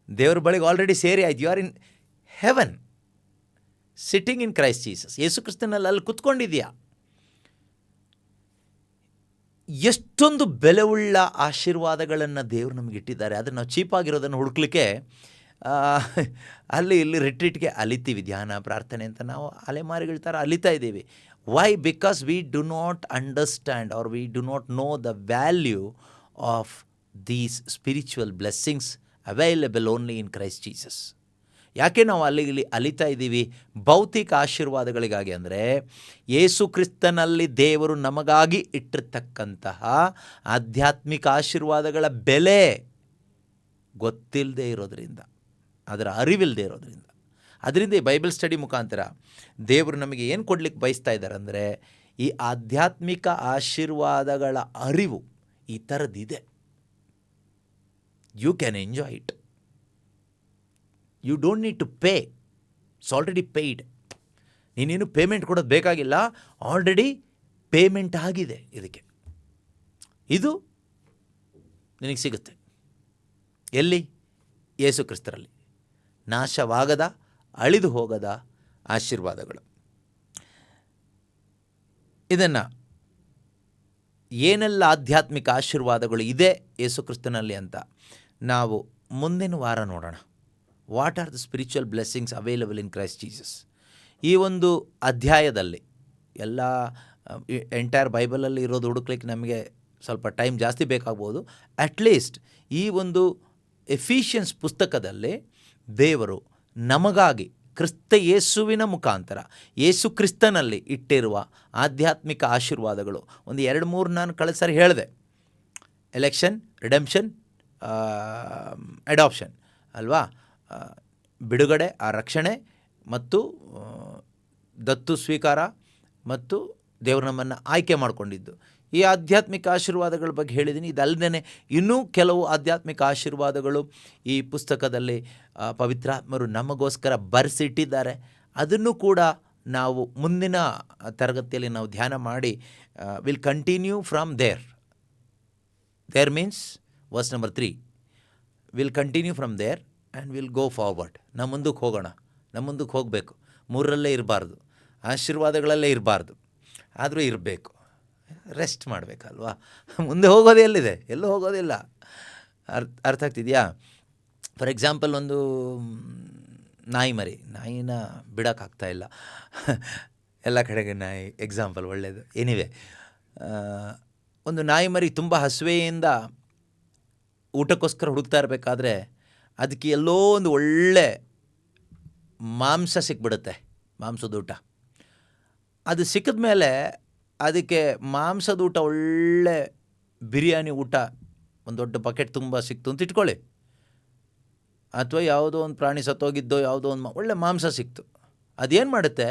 ದೇವ್ರ ಬಳಿಗೆ already ಸೇರಿ ಆಯ್ತು. You are in heaven, sitting in Christ Jesus. ಯೇಸು ಕ್ರಿಸ್ತನಲ್ಲಿ ಅಲ್ಲಿ ಕುತ್ಕೊಂಡಿದೆಯಾ? ಎಷ್ಟೊಂದು ಬೆಲೆಯುಳ್ಳ ಆಶೀರ್ವಾದಗಳನ್ನು ದೇವರು ನಮಗೆ ಇಟ್ಟಿದ್ದಾರೆ. ಅದನ್ನು ನಾವು ಚೀಪಾಗಿರೋದನ್ನು ಹುಡುಕ್ಲಿಕ್ಕೆ ಅಲ್ಲಿ ಇಲ್ಲಿ ರಿಟ್ರೀಟ್ಗೆ ಅಲಿತೀವಿ. ಧ್ಯಾನ ಪ್ರಾರ್ಥನೆ ಅಂತ ನಾವು ಅಲೆಮಾರಿಗಳ ಥರ ಅಲಿತಾ ಇದ್ದೀವಿ. Why? Because we do not understand or we do not know the value of these spiritual blessings available only in Christ Jesus. ಯಾಕೆ ನಾವು ಅಲ್ಲಿ ಇಲ್ಲಿ ಅಲಿತಾ ಇದ್ದೀವಿ ಭೌತಿಕ ಆಶೀರ್ವಾದಗಳಿಗಾಗಿ? ಅಂದರೆ ಯೇಸು ಕ್ರಿಸ್ತನಲ್ಲಿ ದೇವರು ನಮಗಾಗಿ ಇಟ್ಟಿರ್ತಕ್ಕಂತಹ ಆಧ್ಯಾತ್ಮಿಕ ಆಶೀರ್ವಾದಗಳ ಬೆಲೆ ಗೊತ್ತಿಲ್ಲದೆ ಇರೋದರಿಂದ, ಅದರ ಅರಿವಿಲ್ಲದೆ ಇರೋದರಿಂದ. ಅದರಿಂದ ಈ ಬೈಬಲ್ ಸ್ಟಡಿ ಮುಖಾಂತರ ದೇವರು ನಮಗೆ ಏನು ಕೊಡ್ಲಿಕ್ಕೆ ಬಯಸ್ತಾ ಇದ್ದಾರೆ ಅಂದರೆ, ಈ ಆಧ್ಯಾತ್ಮಿಕ ಆಶೀರ್ವಾದಗಳ ಅರಿವು ಈ ಥರದ್ದಿದೆ. You can enjoy it. You don't need to pay. It's already paid. ನೀನೇನು ಪೇಮೆಂಟ್ ಕೊಡೋದು ಬೇಕಾಗಿಲ್ಲ, ಆಲ್ರೆಡಿ ಪೇಮೆಂಟ್ ಆಗಿದೆ. ಇದು ನಿನಗೆ ಸಿಗುತ್ತೆ. ಎಲ್ಲಿ? ಯೇಸು ಕ್ರಿಸ್ತರಲ್ಲಿ ನಾಶವಾಗದ, ಅಳಿದು ಹೋಗದ ಆಶೀರ್ವಾದಗಳು. ಇದನ್ನು ಏನೆಲ್ಲ ಆಧ್ಯಾತ್ಮಿಕ ಆಶೀರ್ವಾದಗಳು ಇದೆ ಯೇಸು ಕ್ರಿಸ್ತನಲ್ಲಿ ಅಂತ ನಾವು ಮುಂದಿನ ವಾರ ನೋಡೋಣ. What are the spiritual blessings available in Christ Jesus? ಈ ಒಂದು ಅಧ್ಯಾಯದಲ್ಲಿ ಎಲ್ಲ ಎಂಟೈರ್ ಬೈಬಲಲ್ಲಿ ಇರೋದು ಹುಡುಕ್ಲಿಕ್ಕೆ ನಮಗೆ ಸ್ವಲ್ಪ ಟೈಮ್ ಜಾಸ್ತಿ ಬೇಕಾಗ್ಬೋದು. ಅಟ್ಲೀಸ್ಟ್ ಈ ಒಂದು ಎಫಿಷಿಯನ್ಸ್ ಪುಸ್ತಕದಲ್ಲಿ ದೇವರು ನಮಗಾಗಿ ಕ್ರಿಸ್ತ ಯೇಸುವಿನ ಮುಖಾಂತರ ಯೇಸು ಕ್ರಿಸ್ತನಲ್ಲಿ ಇಟ್ಟಿರುವ ಆಧ್ಯಾತ್ಮಿಕ ಆಶೀರ್ವಾದಗಳು ಒಂದು 2-3 ನಾನು ಕಳೆದ ಸಾರಿ ಹೇಳಿದೆ. ಎಲೆಕ್ಷನ್, ರಿಡೆಂಪ್ಷನ್, ಅಡಾಪ್ಷನ್ ಅಲ್ವಾ? ಬಿಡುಗಡೆ, ಆ ರಕ್ಷಣೆ ಮತ್ತು ದತ್ತು ಸ್ವೀಕಾರ ಮತ್ತು ದೇವರು ನಮ್ಮನ್ನು ಆಯ್ಕೆ ಮಾಡಿಕೊಂಡಿದ್ದು. ಈ ಆಧ್ಯಾತ್ಮಿಕ ಆಶೀರ್ವಾದಗಳ ಬಗ್ಗೆ ಹೇಳಿದ್ದೀನಿ. ಇದಲ್ಲದೇ ಇನ್ನೂ ಕೆಲವು ಆಧ್ಯಾತ್ಮಿಕ ಆಶೀರ್ವಾದಗಳು ಈ ಪುಸ್ತಕದಲ್ಲಿ ಪವಿತ್ರಾತ್ಮರು ನಮಗೋಸ್ಕರ ಬರೆಸಿಟ್ಟಿದ್ದಾರೆ. ಅದನ್ನು ಕೂಡ ನಾವು ಮುಂದಿನ ತರಗತಿಯಲ್ಲಿ ನಾವು ಧ್ಯಾನ ಮಾಡಿ will continue from there means verse number 3 will continue from there and will go forward. ನಮ್ಮ ಮುಂದಕ್ಕೆ ಹೋಗೋಣ, ನಮ್ಮ ಮುಂದಕ್ಕೆ ಹೋಗಬೇಕು. 3ರಲ್ಲೇ ಇರಬಾರ್ದು, ಆಶೀರ್ವಾದಗಳಲ್ಲೇ ಇರಬಾರ್ದು, ಆದರೂ ಇರಬೇಕು. ರೆಸ್ಟ್ ಮಾಡಬೇಕಲ್ವಾ? ಮುಂದೆ ಹೋಗೋದೇ ಎಲ್ಲಿದೆ? ಎಲ್ಲೂ ಹೋಗೋದಿಲ್ಲ. ಅರ್ಥ ಆಗ್ತಿದೆಯಾ? ಫಾರ್ ಎಕ್ಸಾಂಪಲ್, ಒಂದು ನಾಯಿ ಮರಿ, ನಾಯಿನ ಬಿಡೋಕ್ಕಾಗ್ತಾಯಿಲ್ಲ. ಎಲ್ಲ ಕಡೆಗೆ ನಾಯಿ ಎಕ್ಸಾಂಪಲ್ ಒಳ್ಳೆಯದು. ಎನಿವೆ, ಒಂದು ನಾಯಿ ಮರಿ ತುಂಬ ಹಸಿವೆಯಿಂದ ಊಟಕ್ಕೋಸ್ಕರ ಹುಡುಕ್ತಾ ಇರಬೇಕಾದ್ರೆ ಅದಕ್ಕೆ ಎಲ್ಲೋ ಒಂದು ಒಳ್ಳೆ ಮಾಂಸ ಸಿಕ್ಬಿಡುತ್ತೆ, ಮಾಂಸದ ಊಟ. ಅದು ಸಿಕ್ಕಿದ ಮೇಲೆ ಅದಕ್ಕೆ ಮಾಂಸದ ಊಟ, ಒಳ್ಳೆ ಬಿರಿಯಾನಿ ಊಟ ಒಂದು ದೊಡ್ಡ ಬಕೆಟ್ ತುಂಬ ಸಿಕ್ತು ಅಂತ ಇಟ್ಕೊಳ್ಳಿ, ಅಥವಾ ಯಾವುದೋ ಒಂದು ಪ್ರಾಣಿ ಸತ್ತೋಗಿದ್ದೋ ಯಾವುದೋ ಒಂದು ಒಳ್ಳೆ ಮಾಂಸ ಸಿಕ್ತು. ಅದೇನು ಮಾಡುತ್ತೆ?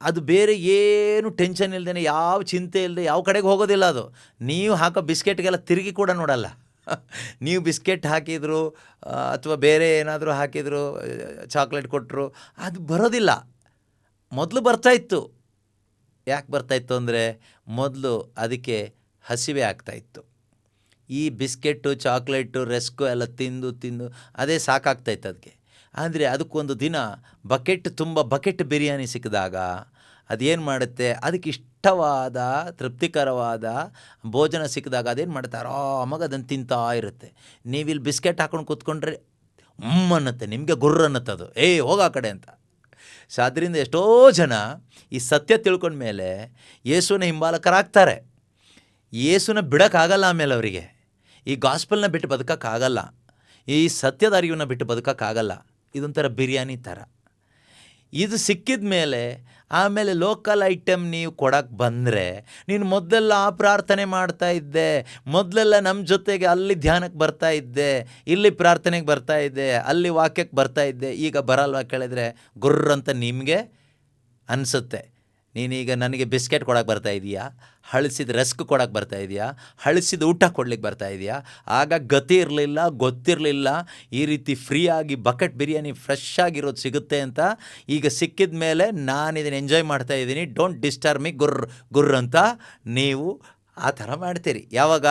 ಅದು ಬೇರೆ ಏನು ಟೆನ್ಷನ್ ಇಲ್ಲದೇ, ಯಾವ ಚಿಂತೆ ಇಲ್ಲದೆ ಯಾವ ಕಡೆಗೆ ಹೋಗೋದಿಲ್ಲ. ಅದು ನೀವು ಹಾಕೋ ಬಿಸ್ಕೆಟ್ಗೆಲ್ಲ ತಿರುಗಿ ಕೂಡ ನೋಡಲ್ಲ. ನೀವು ಬಿಸ್ಕೆಟ್ ಹಾಕಿದ್ರು ಅಥವಾ ಬೇರೆ ಏನಾದರೂ ಹಾಕಿದ್ರು, ಚಾಕ್ಲೇಟ್ ಕೊಟ್ಟರು, ಅದು ಬರೋದಿಲ್ಲ. ಮೊದಲು ಬರ್ತಾಯಿತ್ತು. ಯಾಕೆ ಬರ್ತಾಯಿತ್ತು ಅಂದರೆ, ಮೊದಲು ಅದಕ್ಕೆ ಹಸಿವೆ ಆಗ್ತಾಯಿತ್ತು. ಈ ಬಿಸ್ಕೆಟ್ಟು, ಚಾಕ್ಲೇಟು, ರೆಸ್ಕು ಎಲ್ಲ ತಿಂದು ತಿಂದು ಅದೇ ಸಾಕಾಗ್ತಾಯಿತ್ತು ಅದಕ್ಕೆ. ಆದರೆ ಅದಕ್ಕೊಂದು ದಿನ ಬಕೆಟ್ ಬಿರಿಯಾನಿ ಸಿಕ್ಕಿದಾಗ ಅದೇನು ಮಾಡುತ್ತೆ? ಅದಕ್ಕೆ ಇಷ್ಟವಾದ ತೃಪ್ತಿಕರವಾದ ಭೋಜನ ಸಿಕ್ಕಿದಾಗ ಅದೇನು ಮಾಡುತ್ತೆ? ಆರಾಮಾಗಿ ಅದನ್ನು ತಿಂತಾ ಇರುತ್ತೆ. ನೀವಿಲ್ಲಿ ಬಿಸ್ಕೆಟ್ ಹಾಕೊಂಡು ಕೂತ್ಕೊಂಡ್ರೆ ಅನ್ನತ್ತೆ, ನಿಮಗೆ ಗುರ್ರ ಅನ್ನತ್ತೆ ಅದು, ಹೋಗ ಆ ಕಡೆ ಅಂತ. ಸೊ ಅದರಿಂದ ಎಷ್ಟೋ ಜನ ಈ ಸತ್ಯ ತಿಳ್ಕೊಂಡ್ಮೇಲೆ ಯೇಸುವಿನ ಹಿಂಬಾಲಕರಾಗ್ತಾರೆ. ಯೇಸುನ ಬಿಡೋಕ್ಕಾಗಲ್ಲ. ಆಮೇಲೆ ಅವರಿಗೆ ಈ ಗಾಸ್ಪಲ್ನ ಬಿಟ್ಟು ಬದುಕೋಕ್ಕಾಗಲ್ಲ, ಈ ಸತ್ಯದ ಅರಿವನ್ನು ಬಿಟ್ಟು ಬದುಕೋಕ್ಕಾಗಲ್ಲ. ಇದೊಂಥರ ಬಿರಿಯಾನಿ ಥರ. ಇದು ಸಿಕ್ಕಿದ ಮೇಲೆ ಆಮೇಲೆ ಲೋಕಲ್ ಐಟಮ್ ನೀವು ಕೊಡೋಕ್ಕೆ ಬಂದರೆ, ನೀನು ಮೊದಲೆಲ್ಲ ಆ ಪ್ರಾರ್ಥನೆ ಮಾಡ್ತಾ ಇದ್ದೆ, ಮೊದಲೆಲ್ಲ ನಮ್ಮ ಜೊತೆಗೆ ಅಲ್ಲಿ ಧ್ಯಾನಕ್ಕೆ ಬರ್ತಾ ಇದ್ದೆ, ಇಲ್ಲಿ ಪ್ರಾರ್ಥನೆಗೆ ಬರ್ತಾ ಇದ್ದೆ, ಅಲ್ಲಿ ವಾಕ್ಯಕ್ಕೆ ಬರ್ತಾ ಇದ್ದೆ, ಈಗ ಬರಲ್ವಾ ಕೇಳಿದ್ರೆ ಗುರ್ರಂತ ನಿಮಗೆ ಅನಿಸುತ್ತೆ. ನೀನೀಗ ನನಗೆ ಬಿಸ್ಕೆಟ್ ಕೊಡೋಕ್ಕೆ ಬರ್ತಾ ಇದೆಯಾ, ಹಳಸಿದ ರಸ್ಕ್ ಕೊಡೋಕ್ಕೆ ಬರ್ತಾ ಇದೆಯಾ, ಹಳಸಿದ ಊಟ ಕೊಡ್ಲಿಕ್ಕೆ ಬರ್ತಾ ಇದೆಯಾ? ಆಗ ಗತಿ ಇರಲಿಲ್ಲ, ಗೊತ್ತಿರಲಿಲ್ಲ ಈ ರೀತಿ ಫ್ರೀಯಾಗಿ ಬಕೆಟ್ ಬಿರಿಯಾನಿ ಫ್ರೆಶ್ ಆಗಿರೋದು ಸಿಗುತ್ತೆ ಅಂತ. ಈಗ ಸಿಕ್ಕಿದ ಮೇಲೆ ನಾನು ಇದನ್ನು ಎಂಜಾಯ್ ಮಾಡ್ತಾ ಇದ್ದೀನಿ, ಡೋಂಟ್ ಡಿಸ್ಟರ್ಬ್ ಮಿ, ಗುರ್ರ ಅಂತ ನೀವು ಆ ಥರ ಮಾಡ್ತೀರಿ. ಯಾವಾಗ?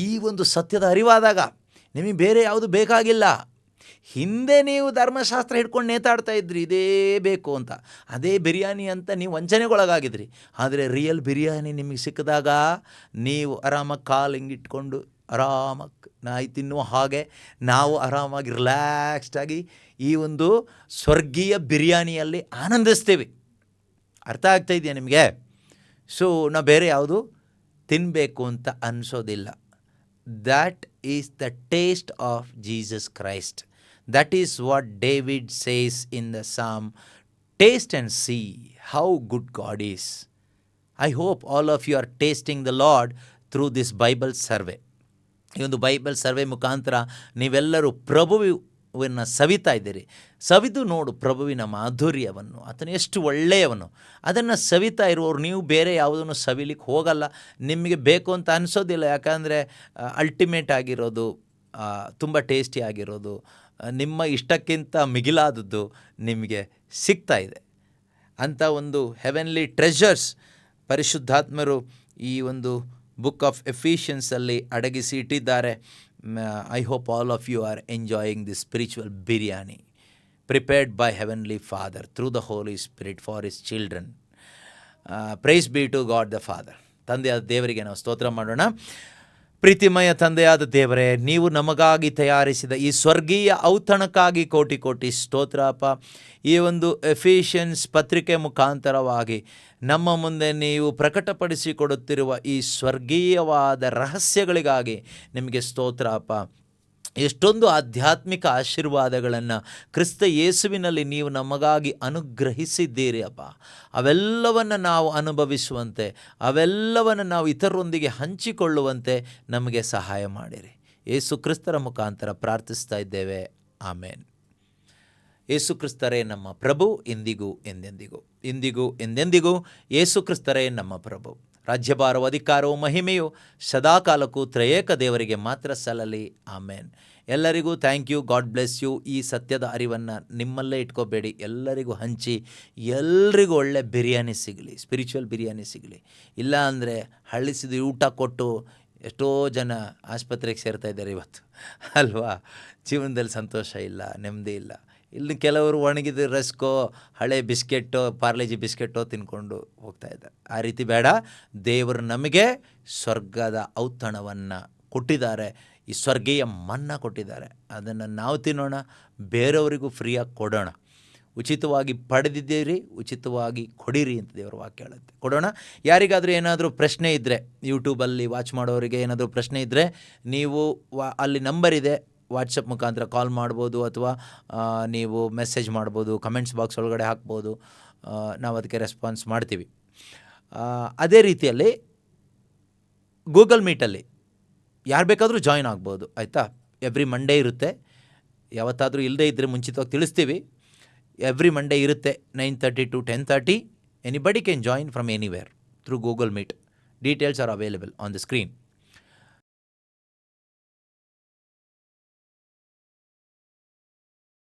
ಈ ಒಂದು ಸತ್ಯದ ಅರಿವಾದಾಗ. ನಿಮಗೆ ಬೇರೆ ಯಾವುದು ಬೇಕಾಗಿಲ್ಲ. ಹಿಂದೆ ನೀವು ಧರ್ಮಶಾಸ್ತ್ರ ಹಿಡ್ಕೊಂಡು ನೇತಾಡ್ತಾ ಇದ್ರಿ, ಇದೇ ಬೇಕು ಅಂತ, ಅದೇ ಬಿರಿಯಾನಿ ಅಂತ ನೀವು ವಂಚನೆಗೊಳಗಾಗಿದ್ರಿ. ಆದರೆ ರಿಯಲ್ ಬಿರಿಯಾನಿ ನಿಮಗೆ ಸಿಕ್ಕಿದಾಗ ನೀವು ಆರಾಮಾಗಿ ಕಾಲು ಹಿಂಗಿಟ್ಕೊಂಡು ಆರಾಮಾಗಿ ನಾಯಿ ತಿನ್ನುವ ಹಾಗೆ ನಾವು ಆರಾಮಾಗಿ ರಿಲ್ಯಾಕ್ಸ್ಡಾಗಿ ಈ ಒಂದು ಸ್ವರ್ಗೀಯ ಬಿರಿಯಾನಿಯಲ್ಲಿ ಆನಂದಿಸ್ತೀವಿ. ಅರ್ಥ ಆಗ್ತಾ ಇದೆಯಾ ನಿಮಗೆ? ಸೊ ನಾವು ಬೇರೆ ಯಾವುದು ತಿನ್ನಬೇಕು ಅಂತ ಅನಿಸೋದಿಲ್ಲ. That is the taste of Jesus Christ. That is what David says in the Psalm, taste and see how good God is. I hope all of you are tasting the Lord through this Bible survey. ಈ ಒಂದು Bible survey ಮುಖಾಂತರ ನೀವೆಲ್ಲರೂ ಪ್ರಭುವಿನ ಸವಿತಾ ಇದ್ದೀರಿ. ಸವಿದು ನೋಡು ಪ್ರಭುವಿನ ಮಾಧುರ್ಯವನ್ನು, ಆತನು ಎಷ್ಟು ಒಳ್ಳೆಯವನು. ಅದನ್ನು ಸವಿತಾ ಇರುವವರು ನೀವು ಬೇರೆ ಯಾವುದನ್ನು ಸವಿಲಿಕ್ಕೆ ಹೋಗಲ್ಲ. ನಿಮಗೆ ಬೇಕು ಅಂತ ಅನಿಸೋದಿಲ್ಲ. ಯಾಕಂದರೆ ಅಲ್ಟಿಮೇಟ್ ಆಗಿರೋದು, ತುಂಬ ಟೇಸ್ಟಿ ಆಗಿರೋದು, ನಿಮ್ಮ ಇಷ್ಟಕ್ಕಿಂತ ಮಿಗಿಲಾದದ್ದು ನಿಮಗೆ ಸಿಗ್ತಾ ಇದೆ. ಅಂಥ ಒಂದು ಹೆವೆನ್ಲಿ ಟ್ರೆಷರ್ಸ್ ಪರಿಶುದ್ಧಾತ್ಮರು ಈ ಒಂದು ಬುಕ್ ಆಫ್ ಎಫಿಷಿಯನ್ಸಲ್ಲಿ ಅಡಗಿಸಿ ಇಟ್ಟಿದ್ದಾರೆ. I hope all of you are enjoying the spiritual biryani prepared by Heavenly Father through the Holy Spirit for His children. Praise be to God the Father. ತಂದೆಯಾದ ದೇವರಿಗೆ ನಾವು ಸ್ತೋತ್ರ ಮಾಡೋಣ. ಪ್ರೀತಿಮಯ ತಂದೆಯಾದ ದೇವರೇ, ನೀವು ನಮಗಾಗಿ ತಯಾರಿಸಿದ ಈ ಸ್ವರ್ಗೀಯ ಔತಣಕ್ಕಾಗಿ ಕೋಟಿ ಕೋಟಿ ಸ್ತೋತ್ರ ಅಪ್ಪ. ಈ ಒಂದು ಎಫಿಷಿಯನ್ಸ್ ಪತ್ರಿಕೆ ಮುಖಾಂತರವಾಗಿ ನಮ್ಮ ಮುಂದೆ ನೀವು ಪ್ರಕಟಪಡಿಸಿಕೊಡುತ್ತಿರುವ ಈ ಸ್ವರ್ಗೀಯವಾದ ರಹಸ್ಯಗಳಿಗಾಗಿ ನಿಮಗೆ ಸ್ತೋತ್ರ ಅಪ್ಪ. ಎಷ್ಟೊಂದು ಆಧ್ಯಾತ್ಮಿಕ ಆಶೀರ್ವಾದಗಳನ್ನು ಕ್ರಿಸ್ತ ಯೇಸುವಿನಲ್ಲಿ ನೀವು ನಮಗಾಗಿ ಅನುಗ್ರಹಿಸಿದ್ದೀರಿ ಅಪ್ಪ. ಅವೆಲ್ಲವನ್ನು ನಾವು ಅನುಭವಿಸುವಂತೆ, ಅವೆಲ್ಲವನ್ನು ನಾವು ಇತರರೊಂದಿಗೆ ಹಂಚಿಕೊಳ್ಳುವಂತೆ ನಮಗೆ ಸಹಾಯ ಮಾಡಿರಿ. ಯೇಸು ಕ್ರಿಸ್ತರ ಮುಖಾಂತರ ಪ್ರಾರ್ಥಿಸ್ತಾ ಇದ್ದೇವೆ, ಆಮೇನ್. ಯೇಸು ಕ್ರಿಸ್ತರೇ ನಮ್ಮ ಪ್ರಭು, ಇಂದಿಗೂ ಎಂದೆಂದಿಗೂ. ಇಂದಿಗೂ ಎಂದೆಂದಿಗೂ ಯೇಸು ಕ್ರಿಸ್ತರೇ ನಮ್ಮ ಪ್ರಭು. ರಾಜ್ಯಭಾರವು, ಅಧಿಕಾರವು, ಮಹಿಮೆಯು ಸದಾಕಾಲಕ್ಕೂ ತ್ರಯೇಕ ದೇವರಿಗೆ ಮಾತ್ರ ಸಲ್ಲಲಿ, ಆಮೇನ್. ಎಲ್ಲರಿಗೂ thank you, God bless you. ಈ ಸತ್ಯದ ಅರಿವನ್ನು ನಿಮ್ಮಲ್ಲೇ ಇಟ್ಕೋಬೇಡಿ, ಎಲ್ಲರಿಗೂ ಹಂಚಿ, ಎಲ್ರಿಗೂ ಒಳ್ಳೆ ಬಿರಿಯಾನಿ ಸಿಗಲಿ, ಸ್ಪಿರಿಚುವಲ್ ಬಿರಿಯಾನಿ ಸಿಗಲಿ. ಇಲ್ಲ ಅಂದರೆ ಹಳ್ಳಿಸಿದ ಊಟ ಕೊಟ್ಟು ಎಷ್ಟೋ ಜನ ಆಸ್ಪತ್ರೆಗೆ ಸೇರ್ತಾ ಇದ್ದಾರೆ ಇವತ್ತು, ಅಲ್ವಾ? ಜೀವನದಲ್ಲಿ ಸಂತೋಷ ಇಲ್ಲ, ನೆಮ್ಮದಿ ಇಲ್ಲ. ಇಲ್ಲಿ ಕೆಲವರು ಒಣಗಿದ ರಸ್ಕೋ, ಹಳೆ ಬಿಸ್ಕೆಟೋ, ಪಾರ್ಲೇಜಿ ಬಿಸ್ಕೆಟೋ ತಿನ್ಕೊಂಡು ಹೋಗ್ತಾ ಇದ್ದಾರೆ. ಆ ರೀತಿ ಬೇಡ. ದೇವರು ನಮಗೆ ಸ್ವರ್ಗದ ಔತಣವನ್ನು ಕೊಟ್ಟಿದ್ದಾರೆ, ಈ ಸ್ವರ್ಗೀಯ ಮನ್ನಾ ಕೊಟ್ಟಿದ್ದಾರೆ. ಅದನ್ನು ನಾವು ತಿನ್ನೋಣ, ಬೇರೆಯವರಿಗೂ ಫ್ರೀಯಾಗಿ ಕೊಡೋಣ. ಉಚಿತವಾಗಿ ಪಡೆದಿದ್ದೀರಿ, ಉಚಿತವಾಗಿ ಕೊಡಿರಿ ಅಂತ ದೇವರ ವಾಕ್ಯ ಹೇಳುತ್ತೆ. ಕೊಡೋಣ. ಯಾರಿಗಾದರೂ ಏನಾದರೂ ಪ್ರಶ್ನೆ ಇದ್ದರೆ, ಯೂಟ್ಯೂಬಲ್ಲಿ ವಾಚ್ ಮಾಡೋರಿಗೆ ಏನಾದರೂ ಪ್ರಶ್ನೆ ಇದ್ದರೆ, ನೀವು ಅಲ್ಲಿ ನಂಬರ್ ಇದೆ, ವಾಟ್ಸಪ್ ಮುಖಾಂತರ ಕಾಲ್ ಮಾಡ್ಬೋದು, ಅಥವಾ ನೀವು ಮೆಸೇಜ್ ಮಾಡ್ಬೋದು, ಕಮೆಂಟ್ಸ್ ಬಾಕ್ಸ್ ಒಳಗಡೆ ಹಾಕ್ಬೋದು. ನಾವು ಅದಕ್ಕೆ ರೆಸ್ಪಾನ್ಸ್ ಮಾಡ್ತೀವಿ. ಅದೇ ರೀತಿಯಲ್ಲಿ ಗೂಗಲ್ ಮೀಟಲ್ಲಿ ಯಾರು ಬೇಕಾದರೂ ಜಾಯ್ನ್ ಆಗ್ಬೋದು, ಆಯಿತಾ? ಎವ್ರಿ ಮಂಡೇ ಇರುತ್ತೆ. ಯಾವತ್ತಾದರೂ ಇಲ್ಲದೇ ಇದ್ದರೆ ಮುಂಚಿತವಾಗಿ ತಿಳಿಸ್ತೀವಿ. ಎವ್ರಿ ಮಂಡೇ ಇರುತ್ತೆ 9:30 to 10:30. Anybody can join from anywhere through Google meet. Details are available on the screen.